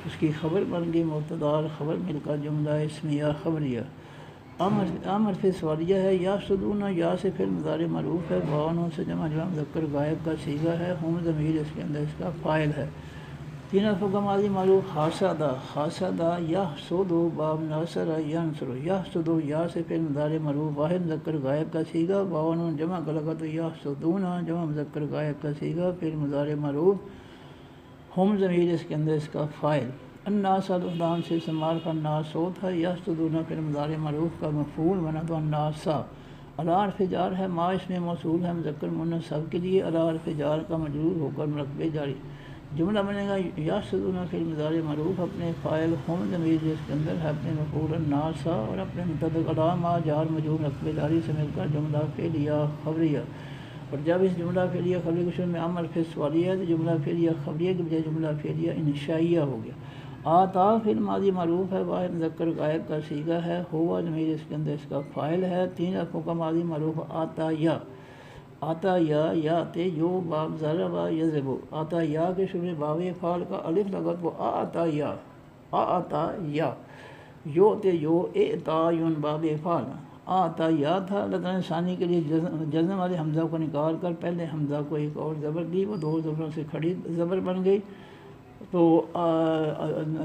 اس کی خبر بن گئی مبتدا اور خبر مل کر جملہ اسمیہ خبریہ۔ حرف سوالیہ ہے، یا صدون یا سے فعل مضارع معروف ہے، واو نون سے جمع مذکر غائب کا صیغہ ہے، ہم ضمیر اس کے اندر اس کا فاعل ہے۔ تین حرفوں کا ماضی معروف حاسدہ یحسد باب ناصر ینصر، یحسد یا سے فعل مضارع معروف واحد مذکر غائب کا صیغہ، واو نون جمع کا لگا تو یحسدون جمع مذکر غائب کا صیغہ، فعل مضارع معروف، ہم ضمیر اس کے اندر اس کا فاعل، الناس الفلان سے استعمال کا الناس ہو تھا، یحسدون فعل مضارع معروف کا مفعول بنا تو الناس، علی حرف جار ہے، ما اس میں موصول ہے مذکر مؤنث سب کے لیے، علی حرف جار کا مجرور ہو کر مرکب جاری، جملہ بنے گا یحسدون فعل مضارع معروف اپنے فاعل، ہم ضمیر جس کے اندر ہے اپنے مفعول الناس، اور اپنے متعلق علی ما جار مجرور مرکب جاری سے مل کر جملہ فعلیہ خبریہ، اور جب اس جملہ فعلیہ خبریہ کے شروع میں حرف سوالیہ ہے تو جملہ فعلیہ خبریہ کے بجائے جملہ فعلیہ انشائیہ ہو گیا۔ آتا فعل ماضی معروف ہے، واحد مذکر غائب کا صیغہ ہے، ہوا ضمیر اس کے اندر اس کا فاعل ہے، تین حرفوں کا ماضی معروف آتا یا تے یو باب ضرب یضرب، آتا یا کے شروع میں باب فعل کا الف لگا وہ آتا یا، یو تے یو اعطا یون باب فعل، آتا یا تھا، اللہ تعالیٰ نے ثانی کے لیے جزم والے حمزہ کو نکال کر پہلے حمزہ کو ایک اور زبر دی، وہ دو زبروں سے کھڑی زبر بن گئی، تو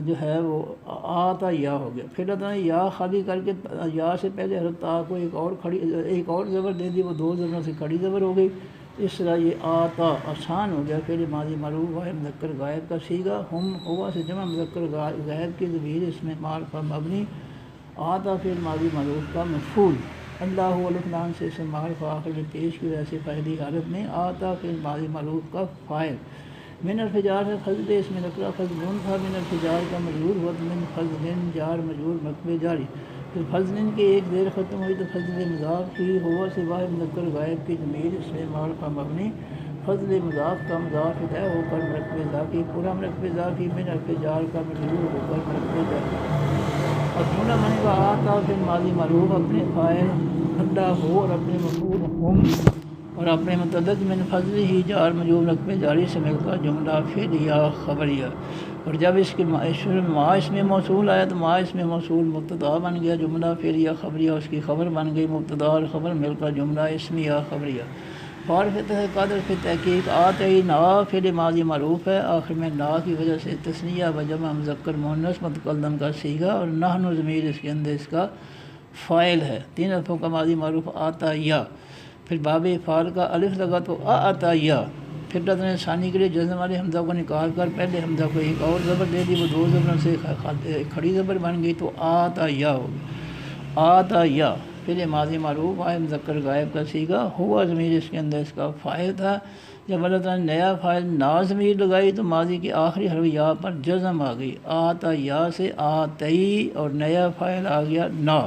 جو ہے وہ آتا یا ہو گیا، پھر اللہ تعالیٰ نے یا خالی کر کے یا سے پہلے حرف تا کو ایک اور زبر دے دی، وہ دو زبروں سے کھڑی زبر ہو گئی، اس طرح یہ آتا آسان ہو گیا، پھر ماضی معروف واحد مذکر غائب کا صیغہ، ہم ہوا سے جمع مذکر غائب کی ضمیر اس میں معرفہ مبنی، آتا فعل ماضی معروف کا مفعول، اللہ الف لام سے معرفہ آخر میں پیش کی وجہ سے پہلی حالت میں آتا فعل ماضی معروف کا فاعل، من حرف جار ہے فضل، اس میں نکرہ فضلون تھا، من حرف جار کا مجرور ہوا تو من فضلن جار مجرور مرکب جاری، پھر فضلن کی ایک زیر ختم ہوئی تو فضل مضاف کی، ہوا سے واحد مذکر غائب کی ضمیر اس میں معرفہ مبنی، فضل مضاف کا مضاف طے ہو کر مرکب اضافی، پورا مرکب اضافی من حرف جار کا مجرور ہو کر مرکب جاری، اور جملہ بنے گا آتا فعل ماضی معروف اپنے فاعل اللہ ہو اور اپنے مفعول ہم اور اپنے متعلق من فضل ہی جار مجرور مرکب جاری سے مل کر جملہ فعلیہ خبریہ، اور جب اس کے ما اس میں موصول آیا تو ما اس میں موصول مبتدا بن گیا، جملہ فعلیہ خبریہ اس کی خبر بن گئی، مبتدا اور خبر مل کر جملہ اسمیہ خبریہ، فارفت ہے قادر فی تحقیق، آتے نا فعل ماضی معروف ہے، آخر میں نا کی وجہ سے تثنیہ و جمع مذکر مؤنث متکلم کا صیغہ، اور نحن ضمیر اس کے اندر اس کا فاعل ہے، تین حرفوں کا ماضی معروف آتا یا، پھر باب فعل کا الف لگا تو آتا یا، پھر اللہ نے ثانی کے لیے جزم والے حمزہ کو نکال کر پہلے حمزہ کو ایک اور زبر دے دی، وہ دو زبروں سے کھڑی زبر بن گئی تو آتا یا ہو گیا، آتا یا فعل ماضی معروف واحد مذکر غائب کا صیغہ، ہوا ضمیر اس کے اندر اس کا فاعل تھا، جب اللہ تعالیٰ نے نیا فاعل نا ضمیر لگائی تو ماضی کی آخری حرف یا پر جزم آ گئی، آتا یا سے آتئی، اور نیا فاعل آ گیا نا،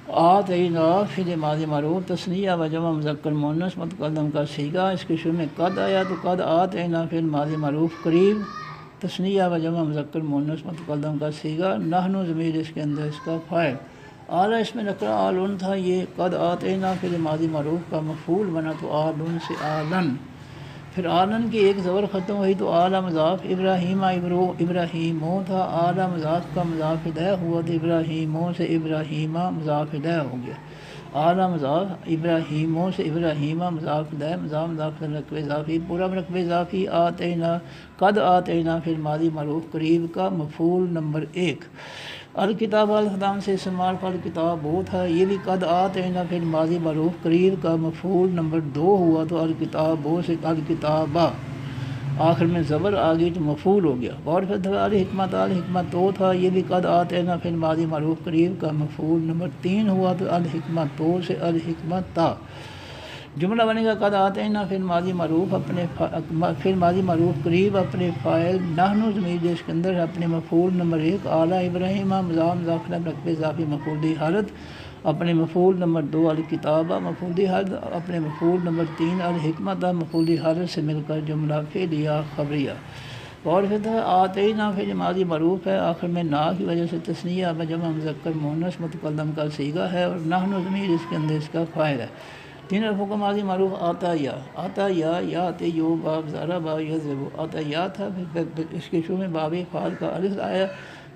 آتینا فعل ماضی معروف تثنیہ و جمع مذکر مؤنث متکلم کا صیغہ، اس کے شروع میں قد آیا تو قد آتینا فعل ماضی معروف قریب تثنیہ و جمع مذکر مؤنث متکلم کا صیغہ، نحن ضمیر اس کے اندر اس کا فاعل، اعلیٰ اس میں نکرہ آلن تھا، یہ قد آتینا فعل ماضی معروف کا مفعول بنا تو آلن سے آلن، پھر آلن کی ایک زبر ختم ہوئی تو اعلیٰ مضاف ابراہیم ابراہیموں تھا، اعلیٰ مضاف کا مضاف الیہ ہوا تو ابراہیموں سے ابراہیمہ مضاف الیہ ہو گیا، اعلیٰ مضاف ابراہیموں سے ابراہیمہ مضاف الیہ مضاف مرکب اضافی پورا مرکب اضافی آتینا قد آتینا فعل ماضی معروف قریب کا مفعول نمبر 1، الکتاب الخدام سے استعمال پر کتاب وہ تھا، یہ بھی قد آتینا فعل ماضی معروف قریب کا مفعول نمبر 2 ہوا تو الکتاب وہ سے الکتابہ آخر میں زبر آ گئی تو مفعول ہو گیا، اور پھر الحکمت الحکمت تو تھا، یہ بھی قد آتینا فعل ماضی معروف قریب کا مفعول نمبر 3 ہوا تو الحکمت تو سے الحکمت تا، جملہ بنے گا قد آتینا فعل ماضی معروف اپنے فعل ماضی معروف قریب اپنے فاعل نحن ضمیر جس کے اندر اپنے مفعول نمبر 1 اعلیٰ ابراہیمہ مضاف مرکب اضافی مفعولی حالت، اپنے مفعول نمبر 2 الکتابہ مفعولی حالت، اپنے مفعول نمبر 3 الحکمت مفعولی حالت سے مل کر جملہ فعلیہ خبریہ، اور پھر آتینا فعل ماضی معروف ہے، آخر میں نا کی وجہ سے تثنیہ جمع مذکر مؤنث متکلم کا صیغہ ہے، اور نحن ضمیر اس کے اندر اس کا فاعل ہے، 3 حرفوں کا ماضی معروف آتا یا آتے یو باب زارا با یذبو، آتا یا تھا، پھر اس کے شروع میں باب فعال کا الف آیا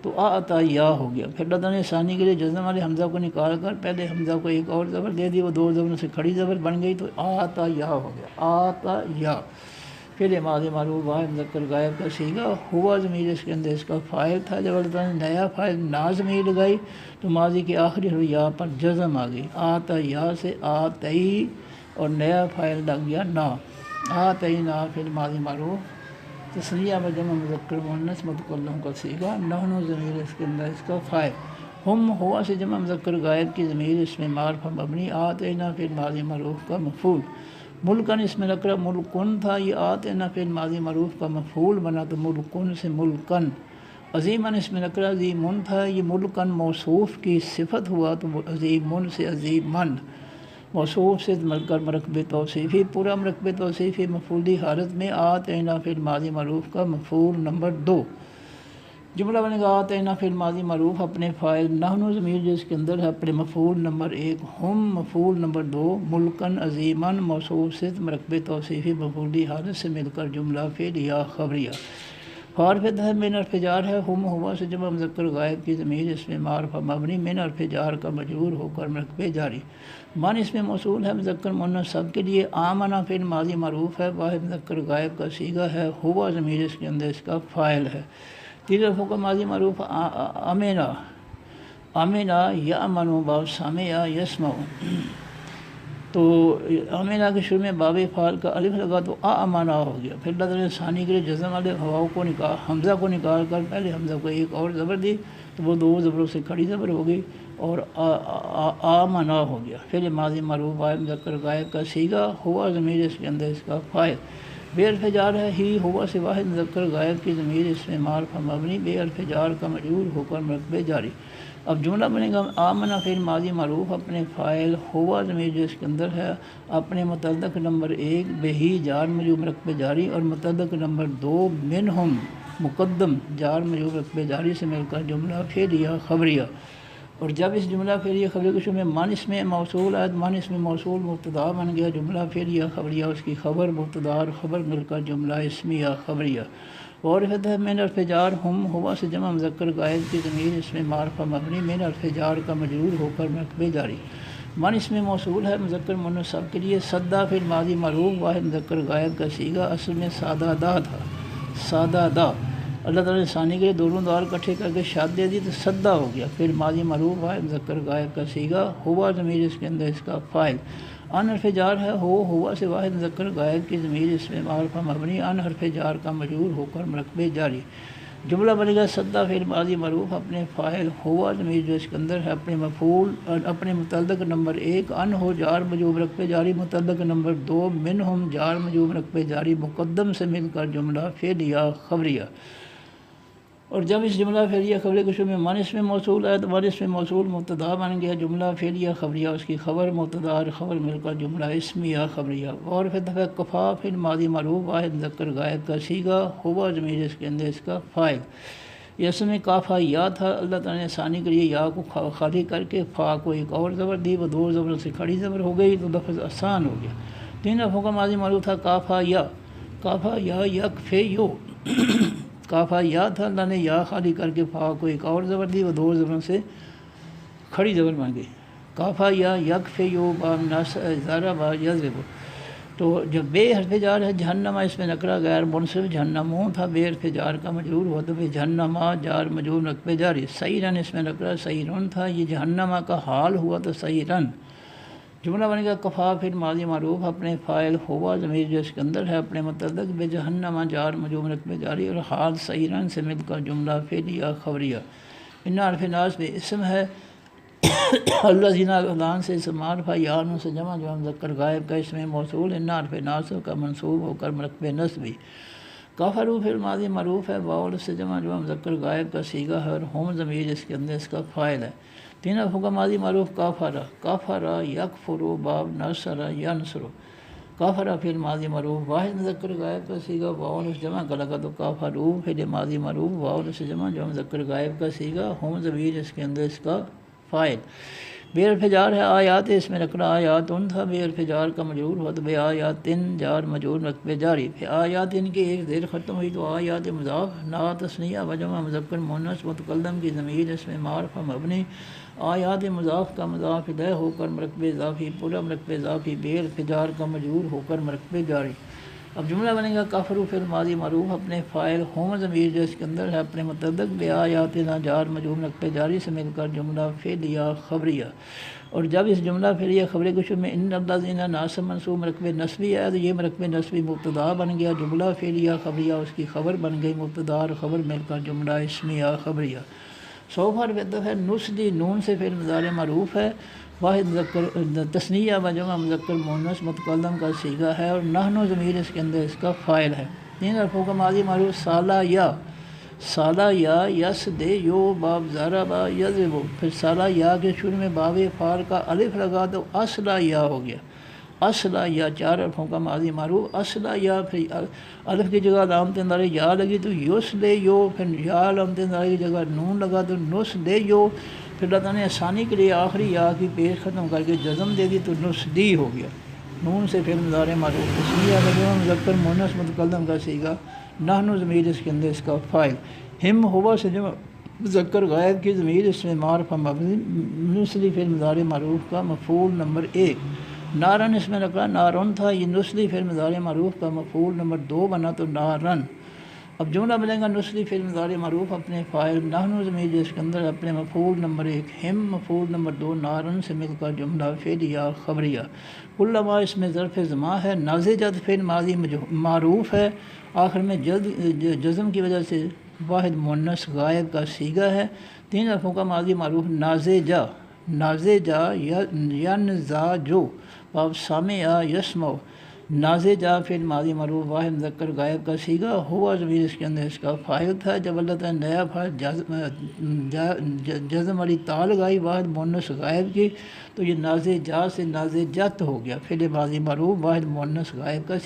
تو آتا یا ہو گیا، پھر لدن ثانی کے لیے جزم والے حمزہ کو نکال کر پہلے حمزہ کو ایک اور زبر دے دی، وہ 2 زبروں سے کھڑی زبر بن گئی تو آتا یا ہو گیا، آتا یا فعل ماضی معروف واحد مذکر غائب کا صیغہ ہوا ضمیر اس کے اندر اس کا فاعل تھا، جب اللہ تعالیٰ نے نیا فاعل نا ضمیر لگائی تو ماضی کے آخری حرف یا پر جزم آ گئی، آتا یا سے آتئی اور نیا فاعل لگ گیا نا، آتینا فعل ماضی معروف تثنیہ جمع مذکر مؤنث متکلم کا صیغہ، نحن ضمیر اس کے اندر اس کا فاعل، ہم ہوا سے جمع مذکر غائب کی ضمیر اس میں معرفہ مبنی، آتینا فعل ماضی معروف کا مفعول، ملکن اس میں نکرہ ملکن تھا، یہ آتینا فعل ماضی معروف کا مفعول بنا تو ملکن سے ملکن، عظیمن اس میں نکرہ عظیمن تھا، یہ ملکن موصوف کی صفت ہوا تو عظیمن سے عظیمن، موصوف سے مل کر مرکب توصیفی پورا مرکب توصیفی مفعولی حالت میں آتینا فعل ماضی معروف کا مفعول نمبر 2، جملہ بنے گا آتینا فعل ماضی معروف اپنے فاعل نحن ضمیر جس کے اندر ہے اپنے مفعول نمبر 1 ہم مفعول نمبر 2 ملکن عظیمن موصوف سے مرکب توصیفی مفعولی حالت سے مل کر جملہ فعلیہ خبریہ، حرف ہے من حرف جار ہے، ہم ہوا سے جمع مذکر غائب کی ضمیر اس میں معرفہ مبنی من حرف جار کا مجرور ہو کر مرکب جاری، من اس میں موصول ہے مذکر مؤنث سب کے لیے، آمنا فعل ماضی معروف ہے واحد مذکر غائب کا صیغہ ہے، ہوا ضمیر اس کے اندر اس کا فاعل ہے، 3 حرفوں کا ماضی معروف امنا امنا یامن باب سامع یسمع، تو امنا کے شروع میں باب فعال کا الف لگا تو امنا ہو گیا، پھر لدن ثانی کے لیے جزم والے ہواؤں کو حمزہ کو نکال کر پہلے حمزہ کو ایک اور زبر دی تو وہ 2 زبروں سے کھڑی زبر ہو گئی اور آمنا ہو گیا، پھر ماضی معروف واحد مذکر غائب کا صیغہ ہوا ضمیر اس کے اندر اس کا فاعل، بے حرف جار ہے ہی ہوا سے واحد مذکر غائب کی ضمیر اس میں معرفہ مبنی بے حرف جار کا مجرور ہو کر مرکب جاری، اب جملہ بنے گا آمنا فعل ماضی معروف اپنے فاعل ہوا ضمیر جو اس کے اندر ہے اپنے متعلق نمبر 1 بہی جار مجرور مرکب جاری اور متعلق نمبر 2 منہم مقدم جار مجرور مرکب جاری سے مل کر جملہ فعلیہ خبریہ، اور جب اس جملہ فعلیہ خبریہ کے شروع میں من اس میں موصول آئے من اس میں موصول مبتدا بن گیا، جملہ فعلیہ خبریہ اس کی خبر مبتدا اور خبر مل کر جملہ اسمیہ خبریہ، اور ہے من حرف جار ہم ہوا سے جمع مذکر غائب کی ضمیر اس میں معرفہ مبنی من حرف جار کا مجرور ہو کر مرکب جاری، من اس میں موصول ہے مذکر مؤنث سب کے لیے، سدا فعل ماضی معروف واحد مذکر غائب کا صیغہ اصل میں سادہ دا تھا، سادہ دا، اللہ تعالیٰ نے ثانی کے لیے دونوں دار اکٹھے کر کے شاد دے دی تو سدا ہو گیا، پھر ماضی معروف واحد مذکر غائب کا صیغہ ہوا ضمیر اس کے اندر اس کا فاعل، ان حرف جار ہے ہوا سے واحد مذکر غائب کی ضمیر اس میں معرفہ مبنی ان حرف جار کا مجرور ہو کر مرکب جاری، جملہ بنے گا سدا فعل ماضی معروف اپنے فاعل ہوا ضمیر جو اس کے اندر ہے اپنے مفعول اپنے متعلق نمبر 1 ان ہو جار مجرور مرکب جاری، متعلق نمبر 2 منہم جار مجرور مرکب جاری مقدم سے مل کر جملہ فعلیہ خبریہ، اور جب اس جملہ فعلیہ خبریہ کے شروع میں من اس میں موصول آیا تو من اس میں موصول مبتدا بن گیا، جملہ فعلیہ خبریہ اس کی خبر مبتدا اور خبر مل کر جملہ اسمیہ خبریہ، اور پھر دفعہ کفا فعل ماضی معروف واحد مذکر غائب کا صیغہ ہوا ضمیر اس کے اندر اس کا فاعل، یہ اصل میں کافا یا تھا، اللہ تعالیٰ نے آسانی کے لیے یا کو خالی کر کے فا کو ایک اور زبر دی، وہ دو زبروں سے کھڑی زبر ہو گئی تو لفظ آسان ہو گیا۔ 3 حرفوں کا ماضی معروف تھا کافا یا، کافا یا یکفے یو کافا یا تھا، اللہ نے یا خالی کر کے فا کو ایک اور زبر دی، وہ دو زبروں سے کھڑی زبر بن گئی۔ کافا یا یکفے یو با زارا با یضرب، تو جب بے حرف جار ہے جہنما اس میں نکرہ غیر منصف جہنموں تھا، بے حرف جار کا مجرور ہوا تو جہنما جار مجرور نقب جاری، سعیرن اس میں نکرہ سعیرن تھا، یہ جہنما کا حال ہوا تو سعیرن جملہ بنے گا کفا پھر ماضی معروف اپنے فاعل ہوا ضمیر جو اس کے اندر ہے اپنے متعلق بے جہنما جار مجرور نقب جاری، اور حال سعیرن سے مل کر جملہ فعلیہ خبریہ۔ ان حرف ناصب اسم ہے اللہ زینہ الدان سے اسم معرفہ یا نون سے جمع جو مذکر غائب کا اس میں موصول، ان حرف ناصب کا منصوب ہو کر مرکب نصبی۔ کافرو پھر ماضی معروف ہے واو سے جمع جو مذکر غائب کا صیغہ ہے اور ہم ضمیر اس کے اندر اس کا فاعل ہے۔ 3 حرفوں کا ماضی معروف کافرا، کافرا یکفرو باب نصر ینصرو، کافرا پھر ماضی معروف واحد مذکر غائب کا صیغہ واو سے جمع کا لگا تو کافرو پھر ماضی معروف واو سے جمع جو مذکر غائب کا صیغہ ہم ضمیر اس کے اندر اس کا فاعل۔ بے حرف جار ہے آیات اس میں نکرہ آیات ان تھا، بے حرف جار کا مجرور ہوا تو بے آیاتن جار مجرور نقب جاری، پھر آیات ان کی ایک زیر ختم ہوئی تو آیات مضاف نا تثنیہ و جمع مذکر مؤنث متکلم کی ضمیر اس میں معرفہ مبنی، آیات مضاف کا مضاف الیہ ہو کر مرکب اضافی، پورا مرکب اضافی بے حرف جار کا مجرور ہو کر مرکب جاری۔ اب جملہ بنے گا کافرو فعل ماضی معروف اپنے فاعل ہم ضمیر جو اس کے اندر ہے اپنے متعلق بے آیاتنا جار مجرور نقب جاری سے مل کر جملہ فعلیہ خبریہ، اور جب اس جملہ فعلیہ خبری کے شروع میں ان الذین ناصب منصوب مرکب نصبی ہے تو یہ مرکب نصبی مبتدا بن گیا، جملہ فعلیہ خبریہ اس کی خبر بن گئی، مبتدا اور خبر مل کر جملہ اسمیہ خبریہ۔ سوف حرف عطف ہے، نصدی نون سے فعل مضارع معروف ہے، واحد مذکر تثنیہ و جمع مذکر مؤنث متکلم کا صیغہ ہے اور نحن ضمیر اس کے اندر اس کا فاعل ہے۔ 3 حرفوں کا ماضی معروف سالہ یا، سالہ یا یس دے یو باب ضربا یضرب، پھر سالہ یا کے شروع میں باب فعل کا الف لگا تو اصلہ یا ہو گیا، اصلہ یا 4 حرفوں کا ماضی معروف اصلہ یا، پھر الف کی جگہ علامت نظر یا لگی تو یس دے یو، پھر یا علامت نظر کی جگہ نون لگا تو نس دے یو، پھر اللہ تعالیٰ نے آسانی کے لیے آخری یا کی پیش ختم کر کے جزم دے دی تو نسدی ہو گیا، نون سے پھر مضارع معروف تسنیہ و مذکر مؤنث متکلم کا صیغہ نحن ضمیر اس کے اندر اس کا فاعل، ہم ہوا سے جمع مذکر غائب کی ضمیر اس میں معرفہ مبنی نسلی فعل مضارع معروف کا مفعول نمبر 1، نارن اس میں نکرہ نارن تھا، یہ نسلی فعل مضارع معروف کا مفعول نمبر 2 بنا تو نارن۔ اب جملہ بنے گا نسلی فعل مضارع معروف اپنے فاعل نحن ضمیر اس کے اندر اپنے مفعول نمبر 1 ہم مفعول نمبر 2 نارن سے مل کر جملہ فعلیہ خبریہ۔ علماء اس میں ظرف زماں ہے، نازجت فعل ماضی معروف ہے، آخر میں جزم کی وجہ سے واحد مؤنث غائب کا صیغہ ہے۔ 3 حرفوں کا ماضی معروف نازجہ، نازجہ ینزاجو باب سامع یسمع، نازجہ فعل ماضی معروف واحد مذکر غائب کا صیغہ ہوا ضمیر اس کے اندر اس کا فاعل تھا، جب اللہ تعالیٰ نے نیا فعل جزم والی تا لگائی واحد مؤنث غائب کی تو یہ نازجہ سے نازجت ہو گیا، فعل ماضی معروف واحد مؤنث غائب کا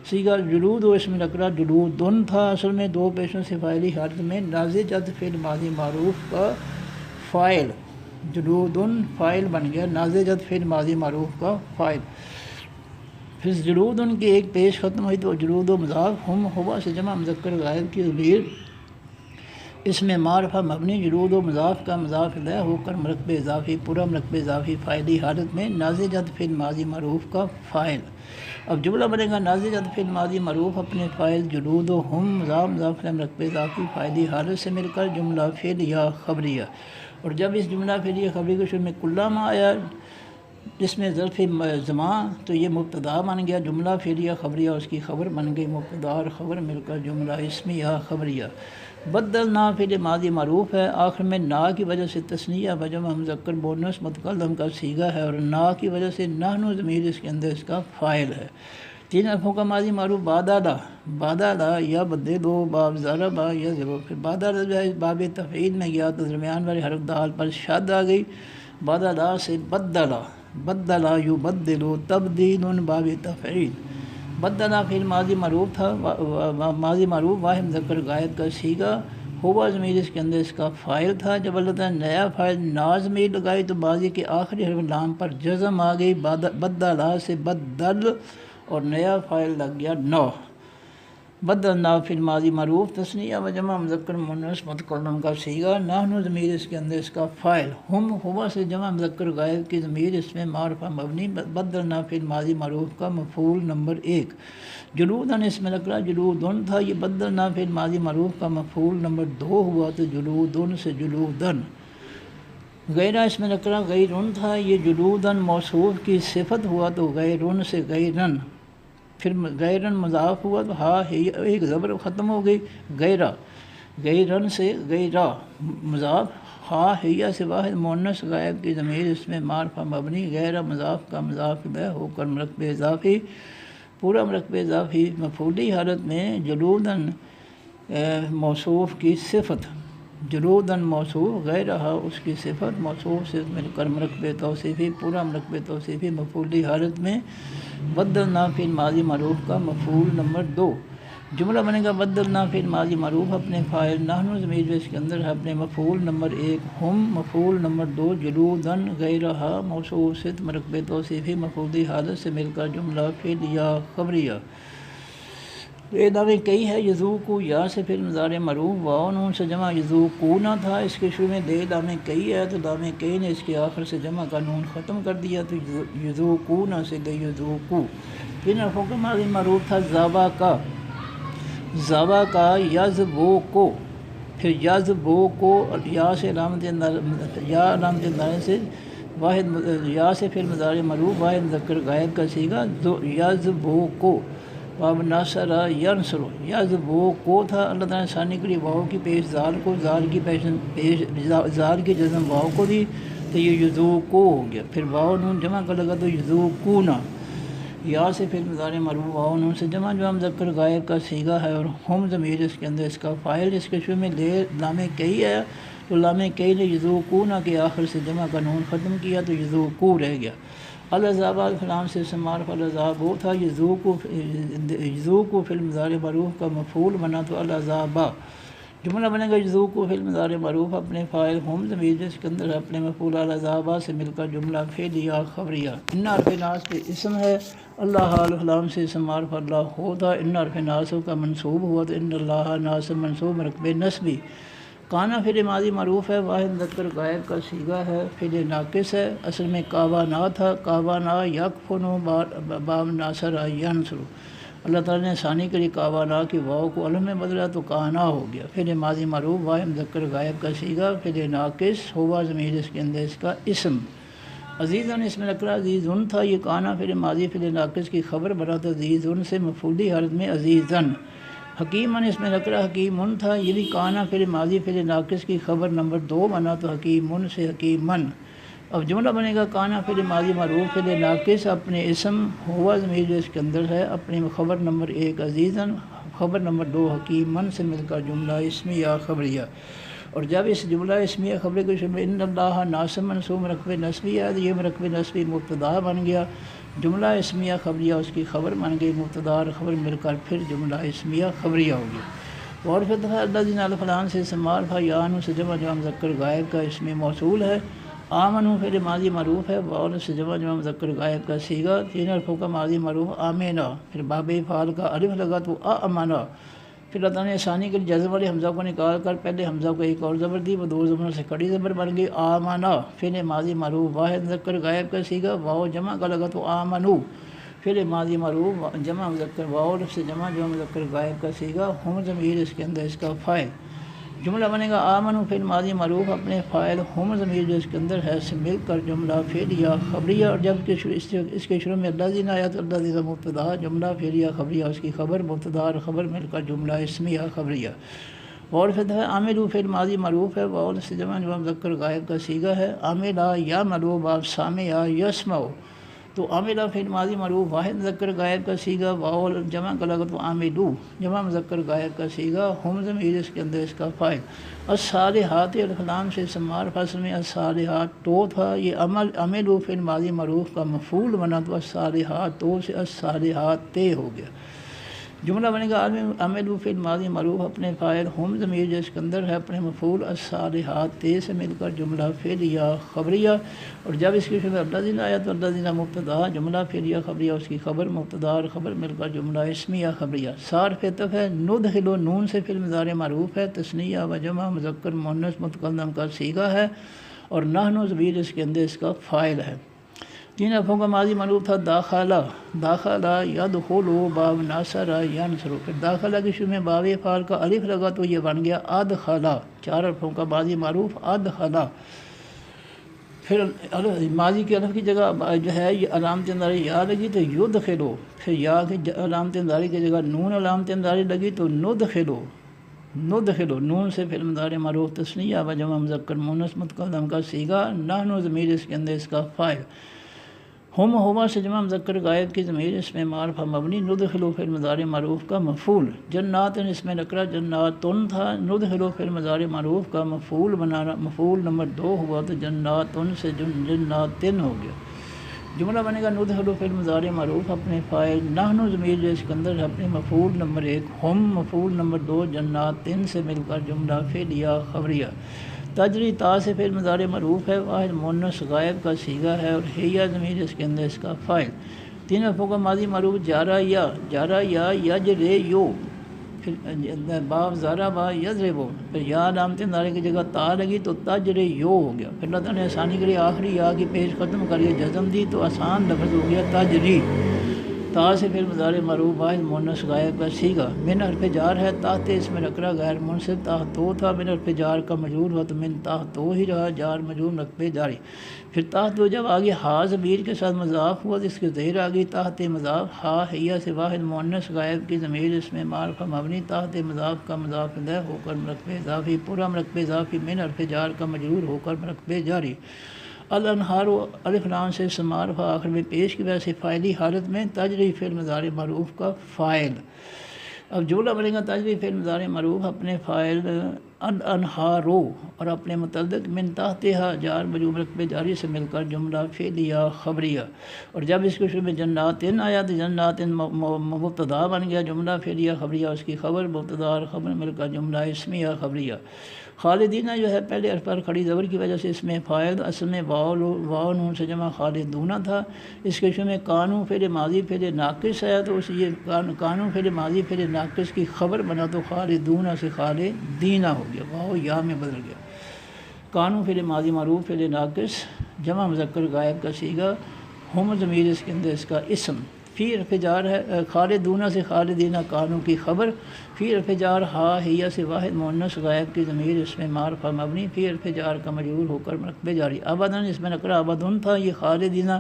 صیغہ جلود و اس میں نکرہ جلودن تھا، اصل میں 2 پیشوں سے فاعلی حالت میں نازجت فعل ماضی معروف کا فاعل، جلودن فاعل بن گیا، نازجت فعل ماضی معروف کا فاعل، پھر جلود ان کی ایک پیش ختم ہوئی تو جلود و مضاف ہم ہوا سے جمع مذکر غائب کی ضمیر اس میں معرفہ مبنی جلود و مضاف کا مضاف الیہ ہو کر مرکب اضافی، پورا مرکب اضافی فاعلی حالت میں نازجت فعل ماضی معروف کا فاعل۔ اب جملہ بنے گا نازجت فعل ماضی معروف اپنے فاعل جلود و ہم مضاف الیہ مرکب اضافی فاعلی حالت سے مل کر جملہ فعلیہ خبریہ، اور جب اس جملہ فعلیہ خبری کے شروع میں کلما آیا جس میں ظرف زمان تو یہ مبتدا بن گیا، جملہ فعلیہ خبریہ اس کی خبر بن گئی، مبتدا اور خبر مل کر جملہ اسمیہ خبریہ۔ بدلنا فعل ماضی معروف ہے، آخر میں نا کی وجہ سے تثنیہ و جمع مذکر مؤنث متکلم کا صیغہ ہے اور نا کی وجہ سے نحن ضمیر اس کے اندر اس کا فاعل ہے۔ 3 حرفوں کا ماضی معروف بادالا، بادالا یا بدلو باب ضربا یضرب، پھر بادالا جو ہے باب تفعیل میں گیا تو درمیان والے حرف دال پر شد آ گئی، بادالا سے بدلا، بدلا یبدلو تبدیل باب تفعیل، بدلا فعل ماضی معروف تھا، ماضی معروف واحد مذکر غائب کا صیغہ ہوا ضمیر اس کے اندر اس کا فاعل تھا۔ جب اللہ تعالیٰ نے نیا فاعل نا ضمیر لگائی تو ماضی کے آخری حرف لام پر جزم آ گئی، بدلا سے بدل اور نیا فاعل لگ گیا نو۔ بدلنا فی الماضی معروف تثنیہ و جمع مذکر مؤنث متکلم کا صیغہ، نحن ضمیر اس کے اندر اس کا فاعل، ہم ہوا سے جمع مذکر غائب کی ضمیر اس میں معرفہ مبنی، بدلنا فی الماضی معروف کا مفعول نمبر 1۔ جلودن اس میں نکرہ جلودن تھا، یہ بدلنا فی الماضی معروف کا مفعول نمبر 2 ہوا تو جلودن سے جلودن۔ غیرہ اس میں نکرہ غیرن تھا، یہ جلودن موصوف کی صفت ہوا تو غیرن سے غیرن، پھر غیرن مضاف ہوا تو ہا ایک زبر ختم ہو گئی، غیرہ غیرن سے غیرہ مضاف، ہا ہیا سے واحد مؤنث غائب کی ضمیر اس میں معرفہ مبنی، غیرہ مضاف کا مضاف بہ ہو کر مرکب اضافی، پورا مرکب اضافی مفعولی حالت میں جلودن موصوف کی صفت، جلودن موصوف غیرہ اس کی صفت، موصوف سے مل کر مرکب توصیفی، پورا مرکب توصیفی مفعولی حالت میں بدلنا فی الماضی معروف کا مفعول نمبر 2۔ جملہ بنے گا بدلنا فی الماضی معروف اپنے فاعل نحن ضمیر اس کے اندر ہے اپنے مفعول نمبر 1، ہم مفعول نمبر 2، جلودن غیرہ موصوف صفت مرکب توصیفی مفعولی حالت سے مل کر جملہ فعلیہ خبریہ۔ دعوے کئی ہے، یذوقو یا سے فعل مضارع مرفوع، واو نون سے جمع یذوقونا تھا، اس کے شروع میں دے دامِ کئی ہے تو دامِ کئی نے اس کے آخر سے جمع کا نون ختم کر دیا تو یذوقونا سے گئی یذوقو۔ پھر حرفوں کا ماضی معروف تھا زابا کا، زابا کا یزبو کو، پھر یزبو کو یا سے علامت اندازے سے واحد، یا سے فعل مضارع مرفوع واحد مذکر غائب کا صیغہ یزبو کو، واب ناصر ینصر، یزبو کو تھا، اللہ تعالیٰ نے ثانی کے لیے واؤ کی پیش زال کو، زال کی جزم واؤ کو دی تو یہ یذوقو ہو گیا، پھر واؤ نون جمع کا لگا تو یذوقونا، یا سے فعل مضارع مرفوع واؤ نون سے جمع جو مذکر غائب کا صیغہ ہے، اور ہم ضمیر اس کے اندر اس کا فاعل، اس کے شروع میں لام کئی ہے تو لام کئی نے یذوقونا کے آخر سے جمع کا نون ختم کیا تو یذوقو رہ گیا۔ العذاب فلام سے معرف العذاب وہ تھا، یذوقو فی المضارع معروف کا مفعول بنا تو العذاب۔ جملہ بنے گا یذوقو فی المضارع معروف اپنے فاعل ہم ضمیر اس کے اندر اپنے مفعول العذاب سے مل کر جملہ فعلیہ خبریہ۔ ان حرف ناس کے اسم ہے، اللہ حال فلام سے اسم معرف اللہ ہو تھا، ان حرف ناس کا منصوب ہوا تو ان اللہ ناس منصوب مرکب نسبی۔ کانا فعل ماضی معروف ہے، واحد مذکر غائب کا صیغہ ہے، فعل ناقص ہے، اصل میں کاوانا تھا، کاوانا یکفنو باب ناصر ینصر، اللہ تعالیٰ نے ثانی کے لیے کاوانا کی واؤ کو الف میں بدلا تو کانا ہو گیا، فعل ماضی معروف واحد مذکر غائب کا صیغہ، فعل ناقص ہوا ضمیر اس کے اندر اس کا اسم۔ عزیزن اس میں نکرہ عزیزن تھا، یہ کانا فعل ماضی فعل ناقص کی خبر بنا تو عزیزن سے مفعولی حالت میں عزیزن۔ حکیمن اس میں نکرہ حکیمن تھا، یہ بھی کانا فعل ماضی فعل ناقص کی خبر نمبر 2 بنا تو حکیمن سے حکیمن۔ اب جملہ بنے گا کانا فعل ماضی معروف فعل ناقص اپنے اسم ہوا ضمیر جو اس کے اندر ہے اپنے خبر نمبر 1 عزیزن، خبر نمبر 2 حکیمن سے مل کر جملہ اسمیہ خبریہ۔ اور جب اس جملہ اسمیہ خبری کے شروع میں ان اللہ ناصب منصوب مرکب نسبی ہے تو یہ مرکب نسبی مبتدا بن گیا، جملہ اسمیہ خبریہ اس کی خبر بن گئی، مبتدا اور خبر مل کر پھر جملہ اسمیہ خبریہ ہو گیا۔ اور پھر دفعہ اللہ دین الفلان سے معرفہ یانو سے جمع جو مذکر غائب کا اسم موصول ہے، آمنو فعل ماضی معروف ہے، واو سے جمع جو مذکر غائب کا صیغہ، 3 حرفوں کا ماضی معروف آمینہ، پھر باب فعل کا الف لگا تو آمنہ، پھر اللہ تعالیٰ نے ثانی کے جزم والے حمزہ کو نکال کر پہلے حمزہ کو ایک اور زبر دی، وہ 2 زبروں سے کڑی زبر بن گئی آمنہ، فعل ماضی معروف واحد مذکر غائب کا صیغہ، واو جمع کا لگا تو آمنو، فعل ماضی معروف جمع مذکر واو سے جمع جو مذکر غائب کا صیغہ، ہم ضمیر اس کے اندر اس کا فاعل۔ جملہ بنے گا آمنو فعل ماضی معروف اپنے فاعل ہم ضمیر جو اس کے اندر ہے سے مل کر جملہ فعلیہ خبریہ، اور جب اس کے شروع میں اللہ دین آیا تو اللہ دین مبتدا، جملہ فعلیہ خبریہ اس کی خبر، مبتدا اور خبر مل کر جملہ اسمیہ خبریہ۔ اور پھر ہے عاملو فعل ماضی معروف ہے، واو سے جمع جو مذکر غائب کا صیغہ ہے، عاملہ یا ملو باب سامع یسمع، تو عاملہ فعل ماضی معروف واحد مذکر غائب کا صیغہ، واو جمع کا لگا تو عاملو جمع مذکر غائب کا صیغہ، ہم ضمیر اس کے اندر اس کا فاعل۔ الصالحات الفلام سے معرف اصل میں الصالحات تو تھا، یہ عملو فعل ماضی معروف کا مفعول بنا تو الصالحات تو سے الصالحات تے ہو گیا۔ جملہ بنے گا عامل فعل ماضی معروف اپنے فاعل ہم ضمیر جو اس کے اندر ہے اپنے مفعول الصالحات تے سے مل کر جملہ فعلیہ خبریہ، اور جب اس کے شروع میں الذین آیا تو الذین مبتدا، جملہ فعلیہ خبریہ اس کی خبر مبتدا اور خبر مل کر جملہ اسمیہ خبریہ۔ صارف عطف ہے، ندخل نون سے فعل مضارع معروف ہے، تثنیہ و جمع مذکر مؤنث متکلم کا صیغہ ہے، اور نحن ضمیر اس کے اندر اس کا فاعل ہے۔ تین حرفوں کا ماضی معروف تھا داخلہ، داخلہ یدخل باب ناصر ینصر، پھر داخلہ کے شروع میں باب فعل کا الف لگا تو یہ بن گیا ادخلہ، چار حرفوں کا ماضی معروف ادخلہ۔ پھر ماضی کے الف کی جگہ جو ہے یہ علامت انذاری یا لگی تو یدخلو، پھر یا کی علامت انذاری کی جگہ نون علامت انذاری لگی تو ندخلو، ندخلو نون سے فعل مضارع معروف تثنیہ و جمع مذکر مؤنث متکلم کا صیغہ، نحن ضمیر اس کے اندر اس کا فاعل، ہم ہما سے جمع مذکر غائب کی ضمیر اس میں معرفہ مبنی، ندخلو فعل مضارع معروف کا مفعول، جنات اس میں نکرہ جناتن تھا، ندخلو فعل مضارع معروف کا مفعول بنانا، مفعول نمبر 2 ہوا تو جناتن سے جناتن ہو گیا۔ جملہ بنے گا ندخلو فعل مضارع معروف اپنے فاعل، نحن ضمیر جو اس کے اندر اپنے مفعول نمبر 1، ہم مفعول نمبر 2، جناتن سے مل کر جملہ فعلیہ خبریہ۔ تجری تا سے فعل مضارع معروف ہے، واحد مؤنث غائب کا صیغہ ہے، اور ہیہ ضمیر اس کے اندر اس کا فاعل۔ تین حرفوں کا ماضی معروف جارا یا یجرے یو، پھر باب ضربا یضربو، پھر یا علامت انذاری کی جگہ تا لگی تو تجرے یو ہو گیا، پھر اللہ تعالیٰ نے آسانی کے لیے آخری یا کی پیش ختم کر کے جزم دی تو آسان لفظ ہو گیا تجری۔ تا سے فعل مضارع معروف واحد مؤنث غائب کا صیغہ، من حرف جار ہے، تحت اس میں نکرہ غیر منصب تحتو تھا، من حرف جار کا مجرور ہوا تو من تحتو ہی رہا، جار مجرور رقبے جاری، پھر تحتو جب آگے ہا ضمیر کے ساتھ مضاف ہوا تو اس کی زیر آگئی تحت مضاف، ہا ہیہ سے واحد مؤنث غائب کی ضمیر اس میں معرفہ مبنی، تحت مضاف کا مضاف الیہ ہو کر مرکب اضافی، پورا مرکب اضافی من حرف جار کا مجرور ہو کر مرکب جاری۔ الانہار الف لام سے اسم معرفہ آخر میں پیش کی وجہ سے فاعلی حالت میں، تجری فعل مضارع معروف کا فاعل۔ اب جملہ بنے گا تجری فعل مضارع معروف اپنے فاعل الانہارو اور اپنے متعلق من تحتہا جار مجرور مرکب جاری سے مل کر جملہ فعلیہ خبریہ، اور جب اس کے شروع میں جناتن آیا تو جناتن مبتدا بن گیا، جملہ فعلیہ خبریہ اس کی خبر مبتدا اور خبر مل کر جملہ اسمیہ خبریہ۔ خالدینہ جو ہے پہلے حرف پر کھڑی زبر کی وجہ سے اس میں فاعل اصل میں واو نون سے جمع خالدونہ تھا، اس کے شروع میں کانو فعل ماضی فعل ناقص آیا تو اس یہ کانو فعل ماضی فعل ناقص کی خبر بنا تو خالدونہ سے خالدینہ ہو گیا، واو یا میں بدل گیا۔ کانو فعل ماضی معروف فعل ناقص جمع مذکر غائب کا صیغہ، ہم ضمیر اس کے اندر اس کا اسم، فی حرف جار ہے، خالدونہ سے خالدینہ کانو کی خبر، فی حرف جار ہا ہیہ سے واحد مؤنث غائب کی ضمیر اس میں معرفہ مبنی، فی حرف جار کا مجرور ہو کر مرکب جاری۔ ابداً اس میں نکرہ ابدن تھا، یہ خالدینہ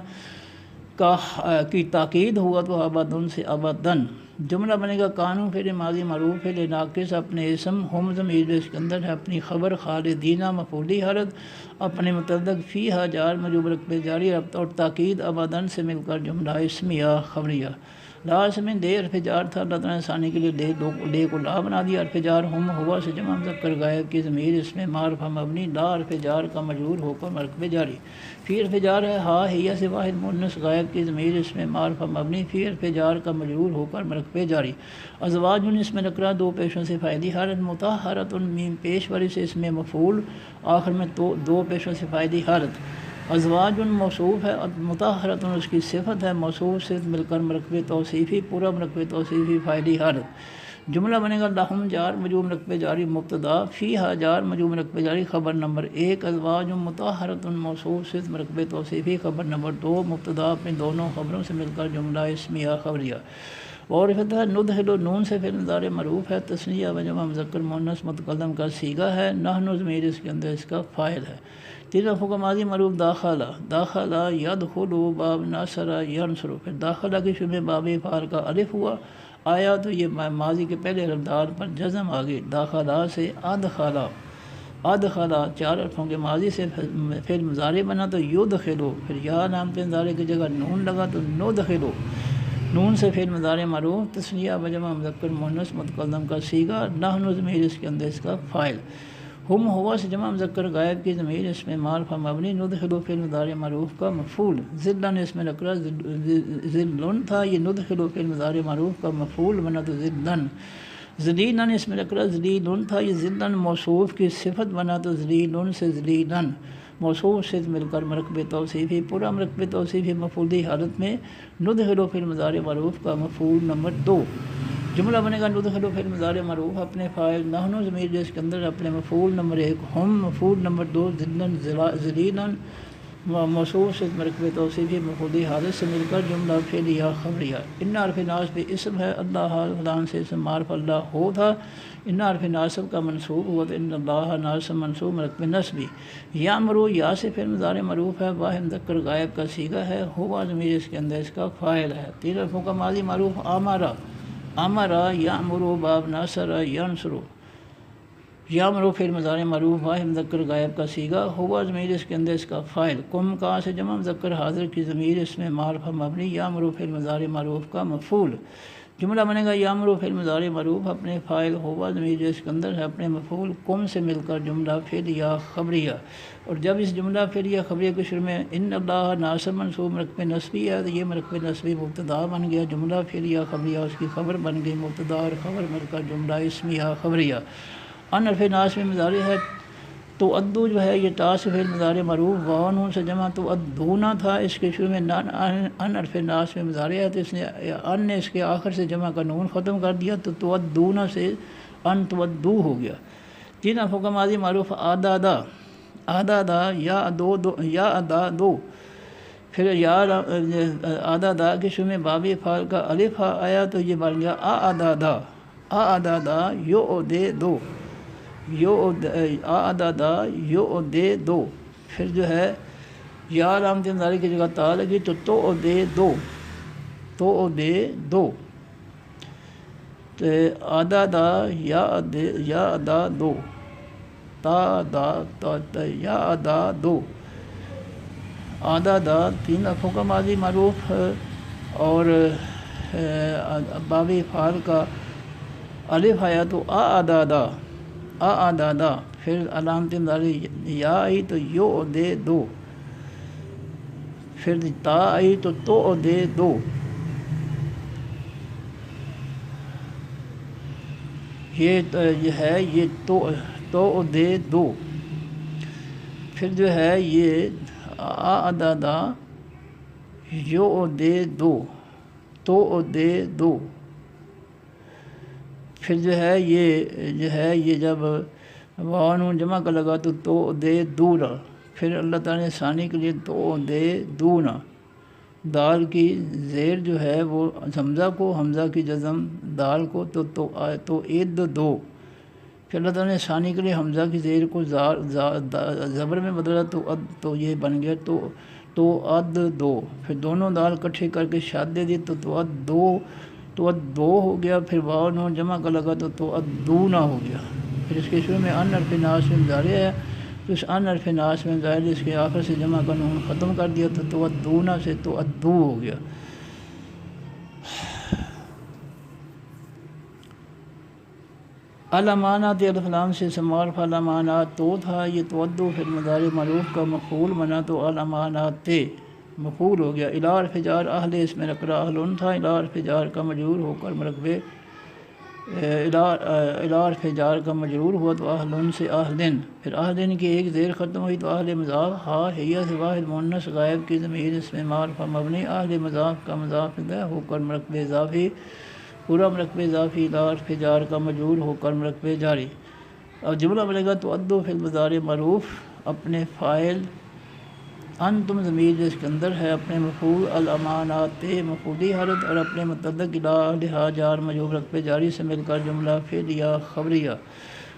کی تاکید ہوا تو ابدن سے ابدن۔ جملہ بنے گا کانو فعل ماضی معروف فعل ناقص اپنے اسم، ہم ضمیر اس کے اندر ہے اپنی خبر، خالدینہ مفعولی حالت اپنے متعلق فیہا جار مجرور مرکب جاری اور تاکید ابدن سے مل کر جملہ اسمیہ خبریہ۔ لا اس میں دے حرف جار تھا، اللہ تعالیٰ نے آسانی کے لیے دے کو لا بنا دیا، حرف جار ہم ہوا سے جمع مذکر غائب کی ضمیر اس میں معرفہ مبنی، لا حرف جار کا مجرور ہو کر مرکب جاری، فی حرف جار ہے، ہا ہیہ سے واحد مؤنث غائب کی ضمیر اس میں معرفہ مبنی، فی حرف جار کا مجرور ہو کر مرکب جاری۔ ازواج اس میں نکرہ دو پیشوں سے فاعلی حالت، مطہرۃ میم پیش والی سے اس میں مفعول، آخر میں دو پیشوں سے فاعلی حالت۔ ازواج موصوف ہے، مطہرۃ اس کی صفت ہے، موصوف سے مل کر مرکب توصیفی، پورا مرکب توصیفی فاعلی حالت۔ جملہ بنے گا لہم جار مجرور مرکب جاری مبتدا، فیہا جار مجرور مرکب جاری خبر نمبر 1، ازواج مطہرۃ موصوف سے مرکب توصیفی خبر نمبر 2، مبتدا اپنی دونوں خبروں سے مل کر جملہ اسمیہ خبریہ۔ اور فتح ندخل نون سے فعل مضارع معروف ہے، تثنیہ و جمع مذکر مؤنث متکلم کا صیغہ ہے، نحن ضمیر اس کے اندر اس کا فاعل ہے۔ تین حرفوں کا ماضی معروف داخلہ، داخلہ یدخل باب ناصر ینصر، پھر داخلہ کے شروع میں باب فعل کا الف ہوا آیا تو یہ ماضی کے پہلے حرف دال پر جزم آ گئی، داخلہ سے ادخلہ، ادخلہ چار حرفوں کے ماضی سے فعل مضارع بنا تو یدخلو، پھر یا علامت انذاری کی جگہ نون لگا تو ندخلو، نون سے فعل مضارع معروف تثنیہ و جمع مذکر مؤنث متکلم کا صیغہ، نحن ضمیر اس کے اندر اس کا فاعل۔ ہم ہوا سے جمع مذکر غائب کی ضمیر اس میں معرفہ مبنی ندخلو فعل مضارع معروف کا مفعول، ذلن اس میں نکرہ ذلن تھا، یہ ندخلو فعل مضارع معروف کا مفعول بنا تو ذلن، ذلیلن اس میں نکرہ ذلیلن تھا، یہ ذلن موصوف کی صفت بنا تو ذلیلن سے ذلیلن، موصوف سے مل کر مرکب توصیفی، پورا مرکب توصیفی مفعولی حالت میں ندخلو فعل مضارع معروف کا مفعول نمبر 2۔ جملہ بنے گا ندخلو فعل مضارع معروف اپنے فاعل نحن ضمیر جس کے اندر اپنے مفعول نمبر 1 ہم، مفعول نمبر 2 ذلن ذلیلن، موصوف سے مرکب توصیفی مفعولی حالت سے مل کر جملہ فعلیہ خبریہ۔ ان حرف ناصب اسم ہے، اللہ فلان سے اسم معرف اللہ ہو تھا، ان حرف ناصب کا منصوب ہوا تو ان اللہ ناصب منصوب مرکب نصبی۔ یامرو یا سے فعل مضارع معروف ہے، واحد مذکر غائب کا صیغہ ہے، ہوا ضمیر اس کے اندر اس کا فاعل ہے۔ 3 حرفوں کا ماضی معروف آمارا، امرا یامرو باب ناصر ینصرو، یامرو فعل مضارع معروف واحد مذکر غائب کا صیغہ، ہوا ضمیر اس کے اندر اس کا فاعل۔ کم کا سے جمع مذکر حاضر کی ضمیر اس میں معرفہ مبنی، یامرو فعل مضارع معروف کا مفعول۔ جملہ بنے گا یامرو فعل مضارع معروف اپنے فاعل، ہوا ضمیر اس کے اندر ہے اپنے مفعول، کم سے مل کر جملہ فعلیہ خبریہ۔ اور جب اس جملہ فعلیہ خبریہ کے شروع میں ان اللہ ناصب منصوب مرکب نصبی ہے تو یہ مرکب نصبی مبتدا بن گیا، جملہ فعلیہ خبریہ اس کی خبر بن گئی، مبتدا اور خبر مل کر جملہ اسمیہ خبریہ۔ ان حرف ناصب مضارع ہے تو ادو جو ہے یہ تا سے فعل مضارع معروف، واو نون سے جمع تو ادونا تھا، اس کے شروع میں ان حرف ناصب مضارع ہے تو اس نے ان نے اس کے آخر سے جمع کا نون ختم کر دیا تو تودونا سے ان تودو ہو گیا۔ 3 حرفوں کا ماضی معروف آدادا، آدادا یا دو یا ادا دو، پھر یا آدادا کے شروع میں باب فعل کا الف آیا تو یہ بن گیا آدادا، آدادا یو دے دو، یو آدادا یو دے دو، پھر جو ہے یا علامت مضارع کی جگہ تا لگی تو دے دو، تو دے دو، تو آدادا یا ادا دو، تا دا یا ادا دو، آدادا 3 حرفوں کا ماضی معروف اور باب فعل کا الف آیا تو آدادا، آدادا، پھر علامت مضارع یا آئی تو یو دے دو، پھر تا آئی تو دے دو، یہ ہے یہ تو دے دو، پھر جو ہے یہ آدادا یو دے دو، تو دے دو، پھر جو ہے یہ جب واو نون جمع کا لگا تو دے دونا، پھر اللہ تعالیٰ نے ثانی کے لیے تو دے دونا، دال کی زیر جو ہے وہ حمزہ کو، حمزہ کی جزم دال کو تو عید دو، پھر اللہ تعالیٰ نے ثانی کے لیے حمزہ کی زیر کو زبر میں بدلا تو یہ بن گیا تو اد دو، پھر دونوں دال اکٹھے کر کے شاد دے دی تو اد دو ہو گیا، پھر واو نون جمع کا لگا تو ادونا ہو گیا، پھر اس کے شروع میں ان حرف ناصب مضارع ہے تو اس ان حرف ناصب مضارع اس کے آخر سے جمع کا نون ختم کر دیا تو ادونا سے تو ادو ہو گیا۔ علامانات الف لام سے معرفہ علامانات تو تھا، یہ تودو فعل مضارع معروف کا مفعول بنا تو علامانات مفعول ہو گیا۔ الی حرف جار اہل اس میں نکرہ اہلن تھا، الی حرف جار کا مجرور ہو کر مرکبے الی حرف جار کا مجرور ہوا تو اہلن سے اہلن، پھر اہلن کی ایک زیر ختم ہوئی تو اہل مضاف ہا ہیہ سے واحد مؤنث غائب کی ضمیر اس میں معرفہ مبنی، اہل مضاف کا مضاف الیہ ہو کر مرکب اضافی، پورا مرکب اضافی الی حرف جار کا مجرور ہو کر مرکب جاری۔ اب جملہ بنے گا تو ادو فعل مضارع معروف اپنے فاعل، انتم ضمیر جس کے اندر ہے اپنے مفعول، الامانات مفعولی حالت اور اپنے متعلق الی اہلھا جار مجرور مرکب جاری سے مل کر جملہ فعلیہ خبریہ۔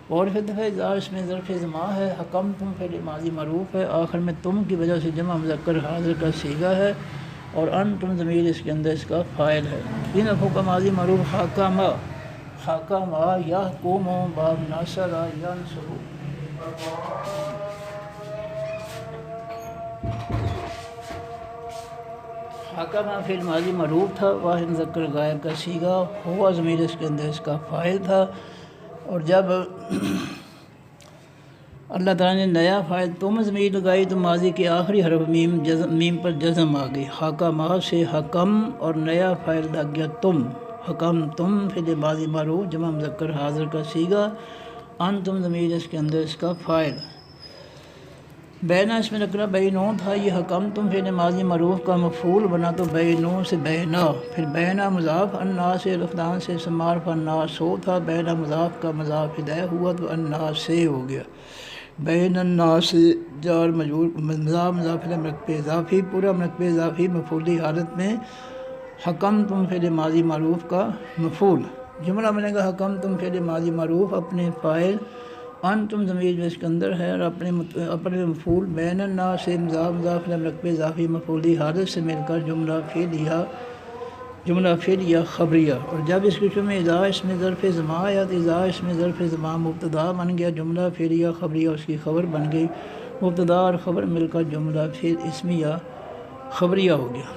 اور دفعہ اذا اس میں ظرف زما ہے، حکم تم فعل ماضی معروف ہے، آخر میں تم کی وجہ سے جمع مذکر حاضر کا صیغہ ہے اور انتم ضمیر اس کے اندر اس کا فاعل ہے۔ 3 حرفوں کا ماضی معروف حکما، حکما یحکم باب نصر ینصر، حکما فعل ماضی معروف تھا، واحد مذکر غائب کا صیغہ، ہوا ضمیر اس کے اندر اس کا فاعل تھا، اور جب اللہ تعالیٰ نے نیا فائل تم ضمیر لگائی تو ماضی کے آخری حرف میم پر جزم آ گئی، حکمہ سے حکم، اور نیا فائل لگ گیا تم، حکم تم فعل ماضی معروف جمع مذکر حاضر کا صیغہ، انتم ضمیر اس کے اندر اس کا فائل۔ بینا اس میں نکرہ بینوں تھا، یہ حکم تم فعل ماضی معروف کا مفعول بنا تو بینوں سے بینا، پھر بینا مضاف، الناس سے رفتان سے سمار الناس ہو تھا، بینا مضاف کا مضاف الیہ ہوا تو الناس سے ہو گیا، بین الناس سے جار مجرور، مضاف مضاف الیہ مرکب اضافی، پورا مرکب اضافی مفعولی حالت میں حکم تم فعل ماضی معروف کا مفعول۔ جملہ بنے گا حکم تم فعل ماضی معروف اپنے فاعل، انتم ضمیر جو اس کے اندر ہے، اور اپنے مفعول بین الناس سے مضاف مضاف الیہ مرکب اضافی مفعولی حالت سے مل کر جملہ فعلیہ خبریہ۔ اور جب اس کے میں اذا اس میں ظرف زمان آیا تو اذا اس میں ظرف زمان مبتدا بن گیا، جملہ فعلیہ خبریہ اس کی خبر بن گئی، مبتدا اور خبر مل کر جملہ فعل اسمیہ خبریہ ہو گیا۔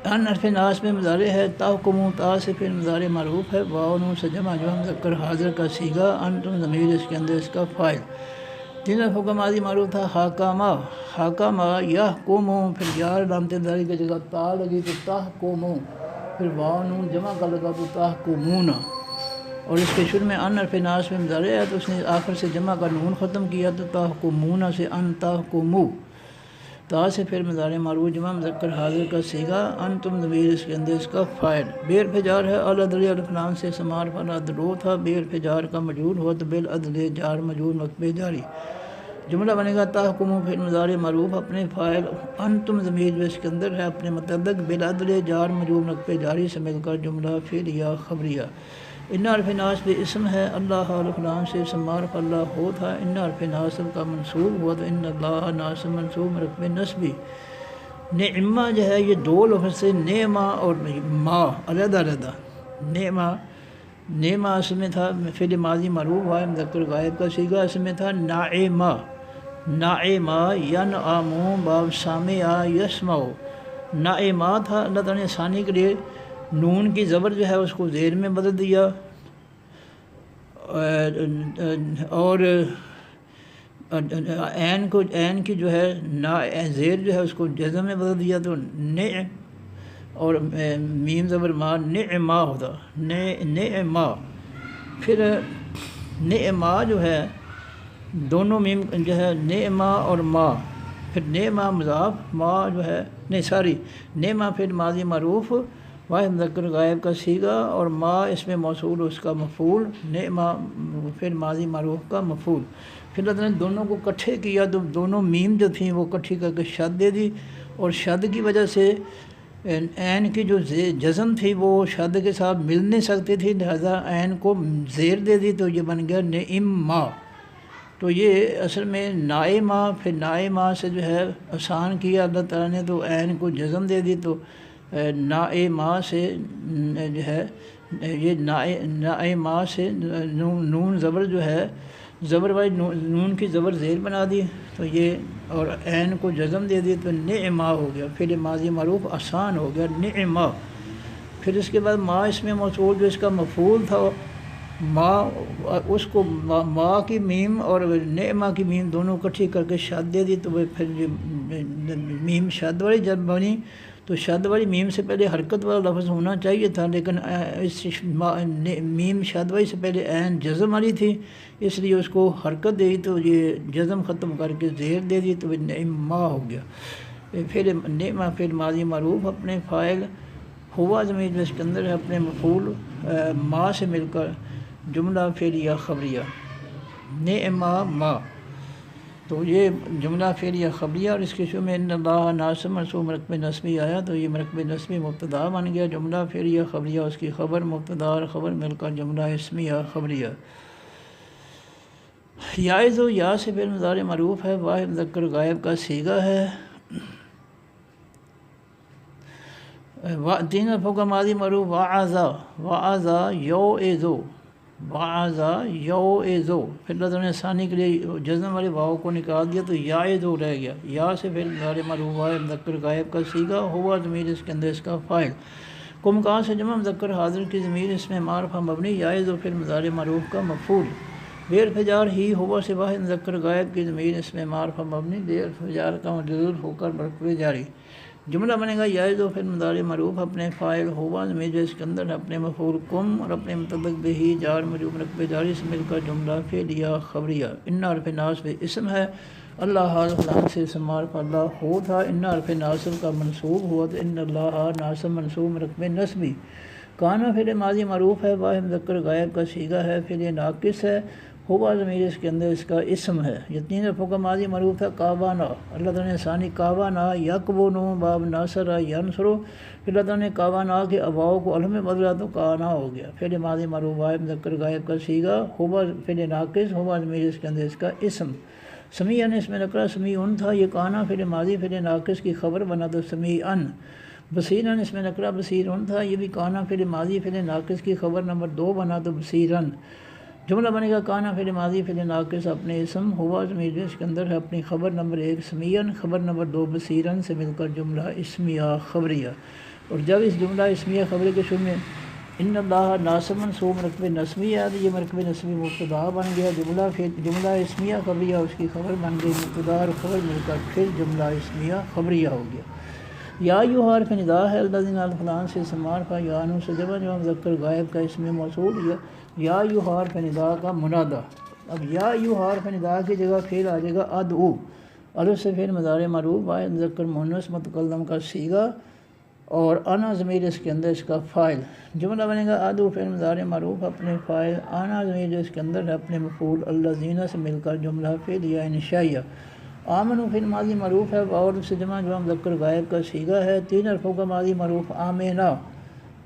ان حرف ناس میں مضارع ہے، تحکمون تا سے پھر مضارع معروف ہے، واو نون سے جمع مذکر حاضر کا صیغہ، انتم ضمیر اس کے اندر اس کا فاعل۔ تین حرفوں کا ماضی معروف تھا حاکمہ، حاکمہ یحکمون، پھر یار علامت داری کی جگہ تا لگی تو تحکمون، پھر واو نون جمع کا لگا تو تحکمون، اور اس کے شروع میں ان حرف ناس میں مضارع ہے تو اس نے آخر سے جمع کا نون ختم کیا تو تحکمون سے ان تحکمو، تا سے پھر مضارع معروف جمع مذکر حاضر کا صیغہ، انتم ضمیر اس کے اندر اس کا فاعل۔ بیر فجار ہے، العدل الفلان سے سمار فلادلو تھا، بیر فجار کا مجرور ہوا تو بالعدل جار مجرور مرکب جاری۔ جملہ بنے گا تحکمو پھر مضارع معروف اپنے فاعل، انتم ضمیر جو اس کے اندر ہے اپنے متعلق، بالعدل جار مجرور مرکب جاری سے مل کر جملہ فعلیہ خبریہ۔ ان حرف ناس بھی اسم ہے، اللہ الفلان سے سمار اللہ ہو تھا، ان حرف ناصب کا منصوب ہوا تو ان اللہ ناصب منصوب مرکب نصبی۔ نعمہ جو ہے یہ دو لفظ سے نعمہ اور ما علیحدہ علیحدہ، نعمہ اصل میں تھا فعل ماضی معروف ہے مذکر غائب کا صیغہ، اصل میں تھا نعمہ، نعمہ ینعمو باب سامع یسمع، نعمہ تھا، اللہ تعالیٰ نے ثانی کے لیے نون کی زبر جو ہے اس کو زیر میں بدل دیا، اور عین کی جو ہے زیر جو ہے اس کو جزم میں بدل دیا تو اور میم زبر ما نعمہ ہوتا، نعمہ، پھر نعمہ جو ہے دونوں میم جو ہے نعمہ اور ما، پھر نعمہ مضاف، ما جو ہے نعمہ پھر ماضی معروف واحد مذکر غائب کا صیغہ، اور ما اس میں موصول اس کا مفعول، نعمہ پھر ماضی معروف کا مفعول۔ پھر اللہ نے دونوں کو اکٹھے کیا تو دونوں میم جو تھیں وہ اکٹھی کر کے شد دے دی، اور شد کی وجہ سے عین کی جو جزم تھی وہ شد کے ساتھ مل نہیں سکتی تھی، لہذا عین کو زیر دے دی تو یہ بن گیا نعمہ۔ تو یہ اصل میں نائمہ، پھر نائمہ سے جو ہے آسان کیا اللہ تعالیٰ نے تو عین کو جزم دے دی تو نائمہ سے جو ہے یہ نائمہ سے نون زبر جو ہے زبر والی نون کی زبر زیر بنا دی تو یہ، اور عین کو جزم دے دی تو نعمہ ہو گیا، پھر ماضی معروف آسان ہو گیا نعمہ۔ پھر اس کے بعد ما اس میں موصول جو اس کا مفعول تھا، ما اس کو ما کی میم اور نعمہ کی میم دونوں اکٹھی کر کے شد دے دی تو وہ پھر میم شد والی جب بنی تو شد والی میم سے پہلے حرکت والا لفظ ہونا چاہیے تھا، لیکن اس میم شد والی سے پہلے عین جزم والی تھی، اس لیے اس کو حرکت دے دی تو یہ جزم ختم کر کے زیر دے دی تو نعمہ ہو گیا۔ پھر نعمہ پھر ماضی معروف اپنے فاعل، ہوا ضمیر جو اس کے اندر ہے اپنے مفعول ما سے مل کر جملہ فعلیہ خبریہ، نعمہ ما، تو یہ جملہ فعلیہ خبریہ، اور اس کے شروع میں ان اللہ ناصب منصوب مرکب نصبی آیا تو یہ مرکب نصبی مبتدا بن گیا، جملہ فعلیہ خبریہ اس کی خبر، مبتدا اور خبر مل کر جملہ اسمیہ خبریہ۔ یائز و یا سے پھر مضارع معروف ہے، واحد مذکر غائب کا صیغہ ہے، تین حرفوں کا ماضی معروف وعظا یوعظو، وعظا یوعظو، پھر اللہ تعالیٰ نے ثانی کے لیے جزم والے واو کو نکال دیا تو یعظو رہ گیا، یا سے پھر مضارع معروف واحد مذکر غائب کا صیغہ، ہوا ضمیر اس کے اندر اس کا فاعل، کم کہاں سے جمع مذکر حاضر کی ضمیر اس میں معرفہ مبنی جائز و پھر مضارع معروف کا مفعول، بے حرف جار ہی ہوا سے واحد مذکر غائب کی ضمیر اس میں معرفہ مبنی بے حرف جار کا مجرور ہو کر مرکب جاری، جملہ بنے گا جائز و پھر مضارع معروف اپنے فاعل ہوا ضمیر جو اس کے اندر اپنے مفعول کم اور اپنے متعلق بہی جار مجرور مرکب جاری سے مل کر جملہ فعلیہ خبریہ، ان حرف ناصب اسم ہے، اللہ حال فلان سے اسم معرفہ اللہ ہو تھا، ان حرف ناصب کا منصوب ہوا تو ان اللہ ناصب منصوب مرکب نصبی، کانا فعل ماضی معروف ہے، واحد مذکر غائب کا صیغہ ہے، فعل ناقص ہے، ہوا ضمیر اس کے اندر اس کا اسم ہے، یہ تین حرفوں کا ماضی معروف ہے، کعبانہ اللہ تعالیٰ نے ثانی کعبانہ یکبونو باب ناصر ینصرو، پھر اللہ تعالیٰ نے کعبانہ کے اباؤ کو الف میں بدلا تو کانا ہو گیا، فعل ماضی معروف واحد مذکر غائب کا صیغہ، ہوا فعل ناقص، ہوا ضمیر اس کے اندر اس کا اسم، سمیع اس میں نکرہ سمیعن تھا، یہ کانا فعل ماضی فعل ناقص کی خبر بنا تو سمیعن، بصیرن اس میں نکرہ بصیرن تھا، یہ بھی کانا فعل ماضی فعل ناقص کی خبر نمبر 2 بنا تو بصیرن، جملہ بنے گا کانا فعل ماضی فعل ناقص اپنے اسم، ہوا ضمیر اس کے اندر ہے اپنی خبر نمبر 1 سمیعن، خبر نمبر 2 بصیرن سے مل کر جملہ اسمیہ خبریہ، اور جب اس جملہ اسمیہ خبریہ کے شروع میں ان اللہ ناصب منصوب مرکب نصبی ہے تو یہ مرکب نصبی مبتدا بن گیا، جملہ اسمیہ خبریہ اس کی خبر بن گئی، مبتدا اور خبر مل کر پھر جملہ اسمیہ خبریہ ہو گیا، یا یو حرف ندا ہے الذین الفلان سے اسم معرفہ یا نون سے جمع جو مذکر غائب کا اسم موصول، یا یو حرف ندا کا منادا، اب یا یو حرف ندا کی جگہ فعل آ جائے گا ادعو، الف سے فعل مضارع معروف واحد مذکر مؤنث متکلم کا صیغہ، اور انا ضمیر اس کے اندر اس کا فاعل، جملہ بنے گا ادعو فعل مضارع معروف اپنے فاعل، انا ضمیر جو اس کے اندر ہے اپنے مفعول الذین سے مل کر جملہ فعلیہ انشائیہ، آمنو فعل ماضی معروف ہے، واو سے جمع جو مذکر غائب کا صیغہ ہے، تین حرفوں کا ماضی معروف آمنا،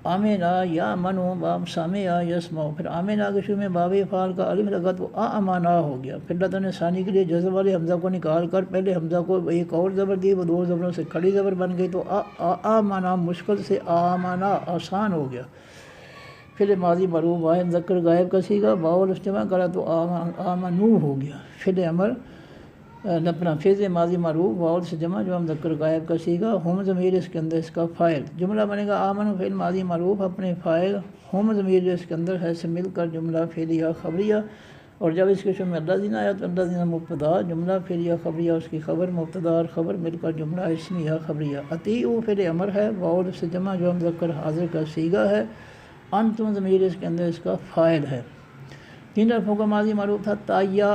آمنا یا منو باب سامع یسمع، پھر آمنا کے شروع میں باب افعال کا الف لگا تو آمنا ہو گیا، پھر اللہ تعالیٰ نے ثانی کے لیے جزم والے حمزہ کو نکال کر پہلے حمزہ کو ایک اور زبر دی، وہ 2 زبروں سے کھڑی زبر بن گئی تو آمنا مشکل سے آمنا آسان ہو گیا، پھر ماضی معروف واحد مذکر غائب کا صیغہ، واو جمع کرا تو آمنو ہو گیا، پھر امر اپنا فعل ماضی معروف واو سے جمع جو مذکر غائب کا صیغہ، ہم ضمیر اس کے اندر اس کا فاعل، جملہ بنے گا آمن فعل ماضی معروف اپنے فاعل، ہم ضمیر جو اس کے اندر ہے سے مل کر جملہ فعلیہ خبریہ، اور جب اس کے شروع میں الذین آیا تو الذین مبتدا، جملہ فعلیہ خبریہ اس کی خبر مبتدا اور خبر مل کر جملہ اسمیہ خبریہ، اطیعوا فعل امر ہے، واو سے جمع جو مذکر حاضر کا صیغہ ہے، انتم ضمیر اس کے اندر اس کا فاعل ہے، تین حرفوں کا ماضی معروف تھا تایہ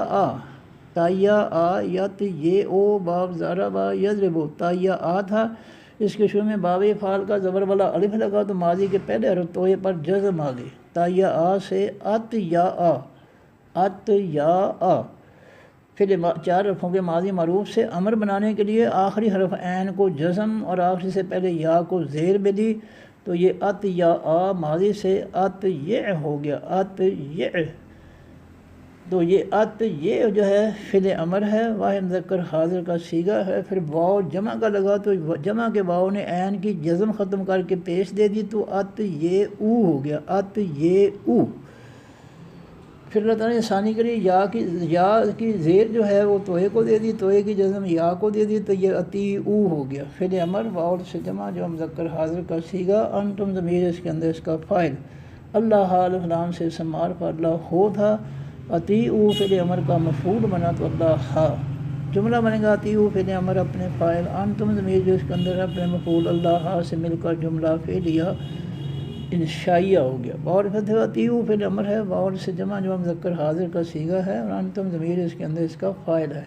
تایہ آ یت یہ او باب ضرب یضرب، تایہ آ تھا، اس کے شروع میں باب فعال کا زبر والا الف لگا تو ماضی کے پہلے حرف توئے پر جزم آ گئی، تایہ آ سے ات یا آ، پھر 4 حرفوں کے ماضی معروف سے امر بنانے کے لیے آخری حرف عین کو جزم اور آخری سے پہلے یا کو زیر میں دی، تو یہ ات یا آ ماضی سے ات یہ ہو گیا، ات یہ، تو یہ ات یہ جو ہے فعل امر ہے، واحد مذکر حاضر کا صیغہ ہے، پھر واو جمع کا لگا تو جمع کے واو نے عین کی جزم ختم کر کے پیش دے دی تو ات یہ او ہو گیا، ات یہ او، پھر اللہ تعالیٰ نے ثانی کے لیے یا کی زیر جو ہے وہ توئے کو دے دی، توئے کی جزم یا کو دے دی تو یہ اتی او ہو گیا، فعل امر واو سے جمع جو مذکر حاضر کا صیغہ، انتم ضمیر اس کے اندر اس کا فاعل، اللہ حال فلان سے اسم معرفہ اللہ ہو تھا، اطیعوا فعل امر کا مفعول بنا تو اللہ ہا، جملہ بنے گا اطیعوا فعل امر اپنے فاعل، انتم ضمیر جو اس کے اندر اپنے مفعول اللہ ہا سے مل کر جملہ فعلیہ انشائیہ ہو گیا، اور اطیعوا فعل امر ہے، واو سے جمع جو مذکر حاضر کا صیغہ ہے، اور انتم ضمیر اس کے اندر اس کا فاعل ہے،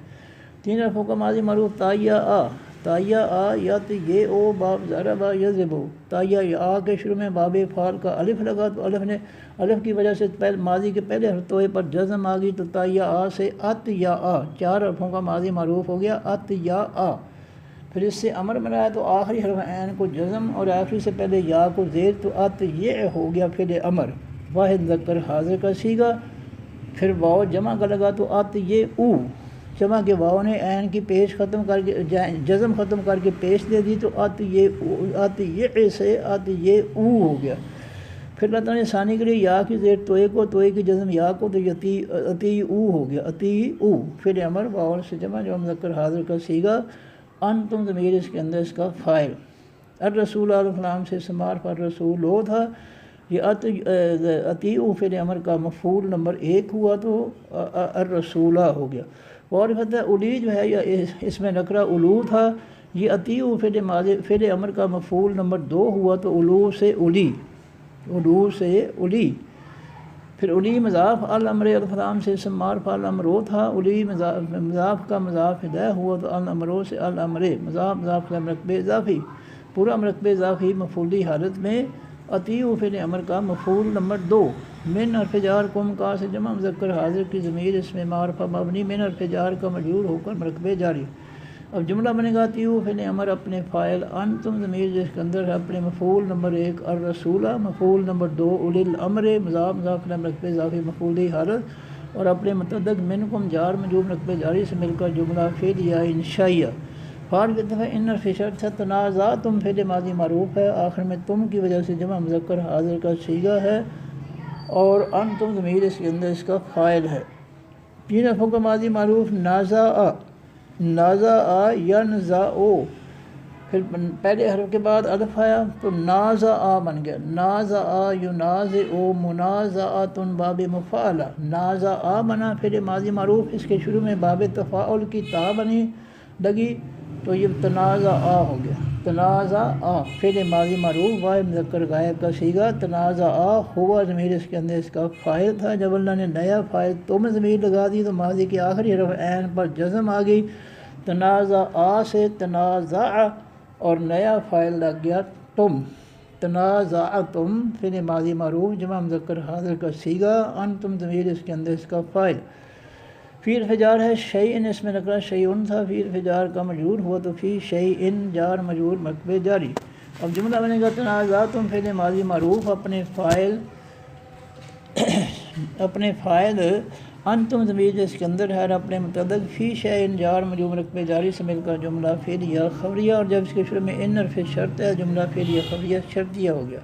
تین حرفوں کا ماضی معروف تایہ آ یت یہ او باب ضرب یضرب، تایہ آ کے شروع میں باب فعال کا الف لگا تو الف کی وجہ سے ماضی کے پہلے حرف توئے پر جزم آ گئی تو تایہ آ سے ات یا آ، 4 حرفوں کا ماضی معروف ہو گیا ات یا آ، پھر اس سے امر بنایا تو آخری حرف عین کو جزم اور آخری سے پہلے یا کو زیر تو ات یہ ہو گیا فعل امر، واحد مذکر حاضر کا صیغہ، پھر واو جمع کا لگا تو ات یہ او، جمع کے واو نے عین کی پیش ختم کر کے جزم ختم کر کے پیش دے دی تو ات یہ سے ات یہ او ہو گیا، پھر اللہ تعالیٰ نے ثانی کے لیے یا کی زیر توئے کو، توئے کی جزم یا کو تو اتی او ہو گیا، اتی او، پھر امر واو سے جمع جو مذکر حاضر کا صیغہ، انتم ضمیر اس کے اندر اس کا فاعل، الرسول الفلام سے استعمال پر رسول ہو تھا، یہ اطیعوا فعل امر کا مفعول نمبر 1 ہوا تو الرسولہ ہو گیا۔ اور فتح اولی جو ہے یا اس میں نکرہ علو تھا، یہ اطیعوا فعل امر کا مفعول نمبر 2 ہوا تو علو سے اولی، علو سے اولی۔ پھر اولی مضاف الامر الفلام سے استعمال پر الامرو تھا، اولی مضاف کا مضاف الیہ ہوا تو الامرو سے الامر، مضاف مرکبہ اضافی، پورا مرکبہ اضافی مفعولی حالت میں اطیعوا فعل امر کا مفعول نمبر 2۔ من حرف جار کم کا سے جمع مذکر حاضر کی ضمیر اس میں معرفہ مبنی من حرف جار کا مجرور ہو کر مرکبہ جاری۔ اب جملہ بنے گا اطیعوا فعل امر اپنے فاعل انتم ضمیر جس کے اندر ہے اپنے مفعول نمبر 1 الرسولہ، مفعول نمبر 2 اولی الامر، مضاف مرکبہ اضافی مفعولی حالت، اور اپنے متعدد منکم جار مجرور مرکبہ جاری سے مل کر جملہ فعلیہ انشائیہ۔ فارغ دفعہ ان حرف شرط سے تنازعتم فعل ماضی معروف ہے، آخر میں تم کی وجہ سے جمع مذکر حاضر کا صیغہ ہے، اور انتم ضمیر اس کے اندر اس کا فاعل ہے۔ 3 حرفوں کا ماضی معروف نازع، نازع ینزع، پھر پہلے حرف کے بعد الف آیا تو نازع بن گیا، نازع ینازع منازعۃ باب مفعلہ، نازع بنا فعل ماضی معروف، اس کے شروع میں باب تفاعل کی تا بنی لگی تو یہ تنازع ہو گیا، تنازع فعل ماضی معروف واحد مذکر غائب کا صیغہ، تنازع ہوا ضمیر اس کے اندر اس کا فاعل تھا، جب اللہ نے نیا فاعل تم ضمیر لگا دی تو ماضی کی آخری حرف عین پر جزم آ گئی، تنازع سے تنازع اور نیا فاعل لگ گیا تم، تنازعتم فعل ماضی معروف جمع مذکر حاضر کا صیغہ، انتم ضمیر اس کے اندر اس کا فاعل۔ فی حرف جار ہے شیئن، اس میں نکرہ شیئن تھا، فی حرف جار کا مجرور ہوا تو فی شیئن جار مجرور مرکبہ جاری۔ اب جملہ بنے گا تنازعتم فعل ماضی معروف اپنے فاعل انتم ضمیر جس کے اندر ہے اپنے متعدد فی شیئن جار مجرور مرکبہ جاری سے مل کر جملہ فعلیہ خبریہ، اور جب اس کے شروع میں ان حرف شرط ہے جملہ فعلیہ خبریہ شرطیہ ہو گیا۔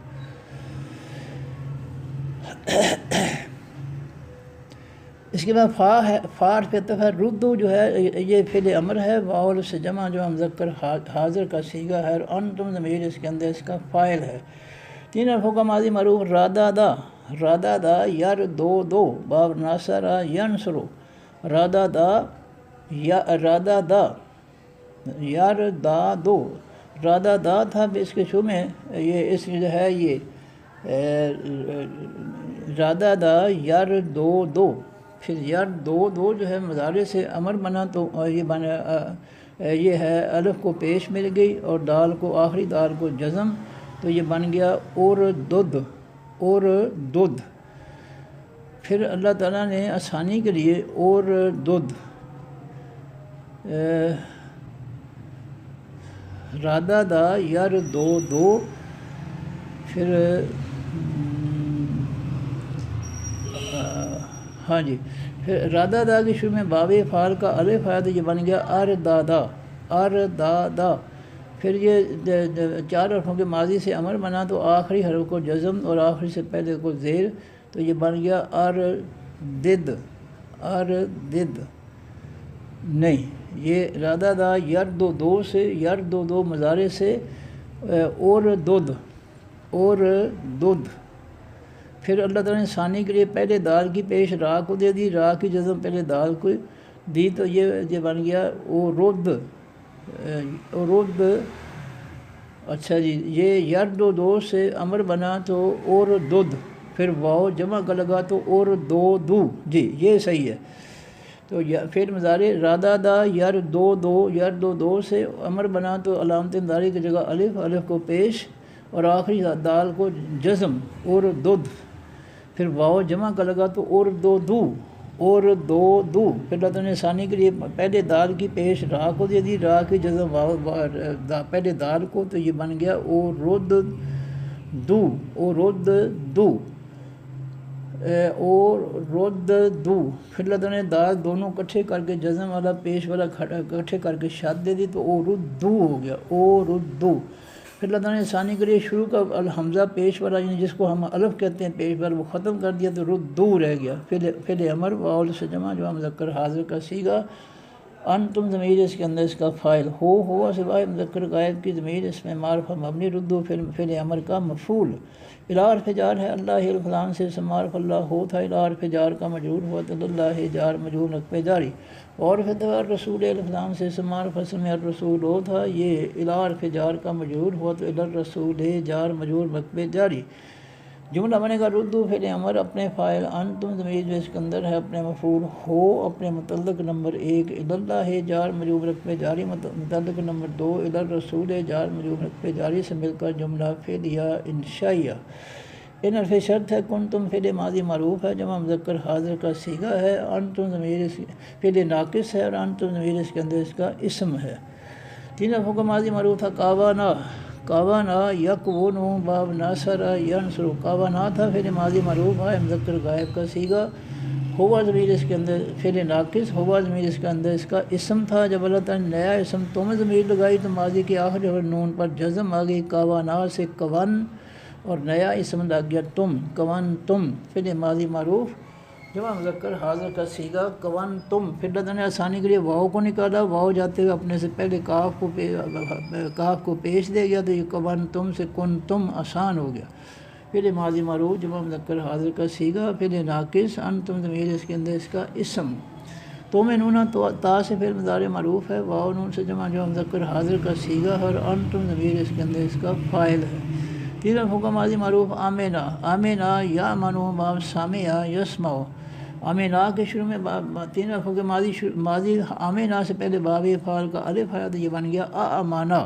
اس کے بعد فا حرف عطف ہے، ردو جو ہے یہ فعل امر ہے، واول سے جمع جو مذکر حاضر کا صیغہ ہے، اور انتم ضمیر اس کے اندر اس کا فاعل ہے۔ 3 حرفوں کا ماضی معروف رادادا، رادادا یردو باب ناصر ینصرو، رادادا رادادا یردادو، رادادا تھا اس کے شروع میں یہ اس جو ہے یہ رادادا یردو، پھر یردو جو ہے مضارع سے امر بنا تو یہ ہے الف کو پیش مل گئی اور دال کو آخری دال کو جزم، تو یہ بن گیا اور دودھ۔ پھر اللہ تعالیٰ نے آسانی کے لیے اور دودھ رادادا یردو، پھر ہاں جی، پھر رادادا کے شروع میں باب فعال کا الف آیا تو یہ بن گیا اردادا، پھر یہ 4 حرفوں کے ماضی سے امر بنا تو آخری حرف کو جزم اور آخری سے پہلے کو زیر، تو یہ بن گیا اردد نہیں، یہ رادادا یردو سے یردو مضارع سے اور دودھ، پھر اللہ تعالیٰ نے ثانی کے لیے پہلے دال کی پیش را کو دے دی، را کی جزم پہلے دال کو دی تو یہ بن گیا اورد، اچھا جی، یہ یردو سے امر بنا تو اور دودھ، پھر واو جمع کا لگا تو اور جی یہ صحیح ہے۔ تو پھر مضارع رادادا یردو سے امر بنا تو علامت انذاری کی جگہ الف کو پیش اور آخری دال کو جزم اور دودھ، پھر واو جمع کا لگا تو اور دو، پھر اللہ تعالیٰ نے ثانی کے لیے پہلے دال کی پیش را کو دے دی، را کی جزم پہلے دال کو، تو یہ بن گیا اورد دو، پھر اللہ تعالیٰ نے دال دونوں کٹھے کر کے جزم والا پیش والا کٹھے کر کے شد دے دی تو اوردو ہو گیا اوردو، پھر اللہ تعالیٰ نے ثانی کے لیے شروع کا الحمزہ پیش والا یعنی جس کو ہم الف کہتے ہیں پیش والا وہ ختم کر دیا تو ردو رہ گیا، فعل امر واول سے جمع جو مذکر حاضر کا صیغہ، انتم ضمیر اس کے اندر اس کا فاعل، ہوا سوائے مذکر غائب کی ضمیر اس میں معرفہ مبنی ردو فعل امر کا مفعول، الی حرف جار ہے اللہ الفلان سے اسم معرف اللہ ہو تھا، الی حرف جار کا مجرور ہوا تو اللہ جار مجرور رقبے جاری، اور رسول الفلان سے اسم معرف اسم الرسول ہو تھا، یہ الی حرف جار کا مجرور ہوا تو الی الرسول جار مجرور رقبے جاری۔ جملہ بنے گا ردو فعل امر اپنے فاعل انتم ضمیر جو اس کے اندر ہے اپنے مفعول ہو اپنے متعلق نمبر 1 الی اللہ جار مجرور رقبے جاری، متعلق نمبر 2 الی الرسول جار مجرور رقبے جاری سے مل کر جملہ فعلیہ انشائیہ۔ ان حرف شرط ہے کنتم فعل ماضی معروف ہے، جمع مذکر حاضر کا صیغہ ہے، انتم ضمیر فعل ناقص ہے اور انتم ضمیر اس کے اندر اس کا اسم ہے۔ تین حرفوں کا ماضی معروف تھا کاوانا، کاوانا یکونو باب ناصر ینصر، کاوانا تھا فعل ماضی معروف ہے مذکر غائب کا صیغہ، ہوا ضمیر اس کے اندر فعل ناقص، ہوا ضمیر اس کے اندر اس کا اسم تھا، جب اللہ تعالیٰ نے نیا اسم تم ضمیر لگائی تو ماضی کے آخری اور نون پر جزم آ گئی، کاوانا سے کون اور نیا اسم لگ گیا تم، کون تم فعل ماضی معروف جمع مذکر حاضر کا صیغہ کون تم، پھر اللہ نے آسانی کے لیے واؤ کو نکالا، واؤ جاتے ہوئے اپنے سے پہلے کاف کو پیش دے گیا تو یہ کون تم سے کن تم آسان ہو گیا، فعل ماضی معروف جمع مذکر حاضر کا صیغہ، فعل ناقص انتم ضمیر اس کے اندر اس کا اسم، توم نون تا سے فعل مضارع معروف ہے، واؤ نون سے جمع مذکر حاضر کا صیغہ اور انتم ضمیر اس کے اندر اس کا فاعل ہے۔ تین حرفوں کا ماضی معروف آمینہ، آمینہ یا منو باب سامعہ یسمعو، آمینہ کے شروع میں تین حرفوں کے ماضی آمینہ سے پہلے باب فعل کا الف آیا تو یہ بن گیا امانہ،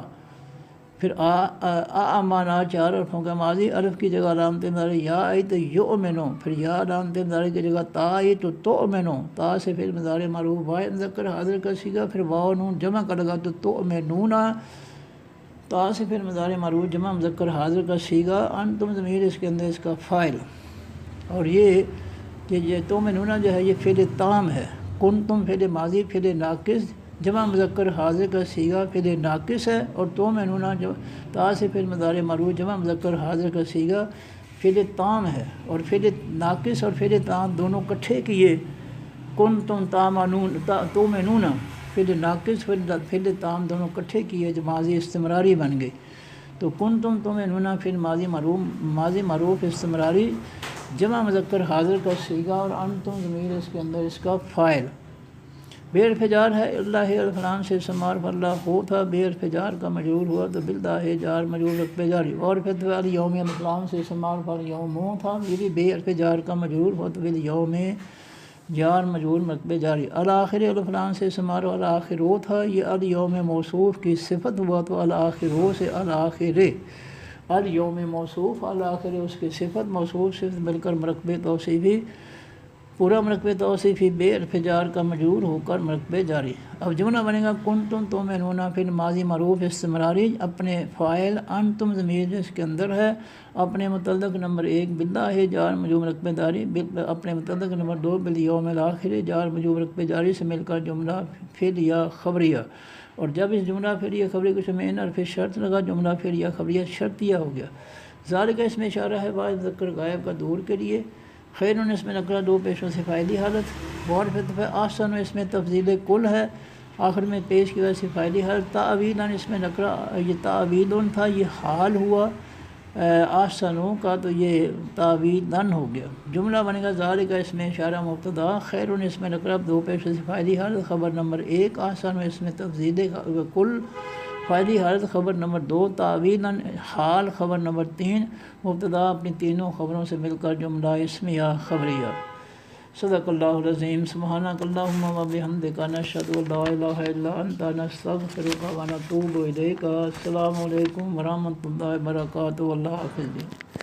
پھر امانہ چار حرفوں کا ماضی الف کی جگہ علامت مضارع یا آئی تو یؤمنو، پھر یا علامت مضارع کی جگہ تا آئی تو تؤمنو، تا سے فعل مضارع معروف واحد مذکر حاضر کا صیغہ، پھر واو نون جمع کا لگا تو تؤمنون، تا سے فعل مضارع معروف جمع مذکر حاضر کا صیغہ، انتم ضمیر اس کے اندر اس کا فاعل، اور یہ تؤمنون جو ہے یہ فعل تام ہے، کنتم فعل ماضی فعل ناقص جمع مذکر حاضر کا صیغہ فعل ناقص ہے، اور تؤمنون جو تا سے فعل مضارع معروف جمع مذکر حاضر کا صیغہ فعل تام ہے، اور فعل ناقص اور فعل تام دونوں اکٹھے کیے، کنتم تؤمنون فعل ناقص فعل تام دونوں اکٹھے کیے جو ماضی استمراری بن گئی، تو کنتم تؤمنون فعل ماضی معروف استمراری جمع مذکر حاضر کا صیغہ، اور انتم ضمیر اس کے اندر اس کا فاعل۔ بے حرف جار ہے اللہ الفلان سے اسم معرف اللہ ہو تھا، بے حرف جار کا مجرور ہوا تو باللہ جار مجرور رقبے جاری، اور پھر یوم الفلان سے اسم معرف الیوم ہو تھا، یہ بھی بے حرف جار کا مجرور ہوا تو بالیوم جار مجرور رقبے جاری، الآخر الفلان سے اسم معرف الآخر ہو تھا، یہ الیوم موصوف کی صفت ہوا تو الآخر ہو سے الآخر، الیوم موصوف الآخر اس کی صفت، موصوف صفت مل کر مرکب توصیفی، پورا مرکب توصیفی بے حرف جار کا مجرور ہو کر مرکب جاری۔ اب جملہ بنے گا کنتم تؤمنون فعل ماضی معروف استمراری اپنے فاعل انتم ضمیر جو اس کے اندر ہے اپنے متعلق نمبر 1 باللہ جار مجرور مرکب جاری، اپنے متعلق نمبر 2 بالیوم الآخر جار مجرور مرکب جاری سے مل کر جملہ فعلیہ خبریہ، اور جب اس جملہ فعلیہ خبریہ کے میں حرف شرط لگا جملہ فعلیہ خبریہ شرطیہ ہو گیا، ذالک اس میں اشارہ ہے واحد مذکر غائب کا دور کے لیے، خیرون اس میں نکرہ دو پیشوں سے فاعلی حالت، وعرفت احسن اس میں تفضیل کل ہے، آخر میں پیش کی وجہ سے فاعلی حالت، تعویلاً اس میں نکرہ یہ تعویلن تھا یہ حال ہوا احسنوں کا تو یہ تعویلاً ہو گیا، جملہ بنے گا ذالک اس میں اشارہ مبتدا، خیرون اس میں نکرہ دو پیشوں سے فاعلی حالت خبر نمبر 1، احسن اس میں تفضیل کل فاعلی حالت خبر نمبر 2، تعویلاً حال خبر نمبر 3، مبتدا اپنی تینوں خبروں سے مل کر جملہ اسمیہ خبریہ۔ صدق اللہ العظیم، سبحانک اللہم و بحمدک، نشہد ان لا الہ الا انت، نستغفرک و نتوب الیک۔ السلام علیکم ورحمۃ اللہ وبرکاتہ، اللہ حافظ۔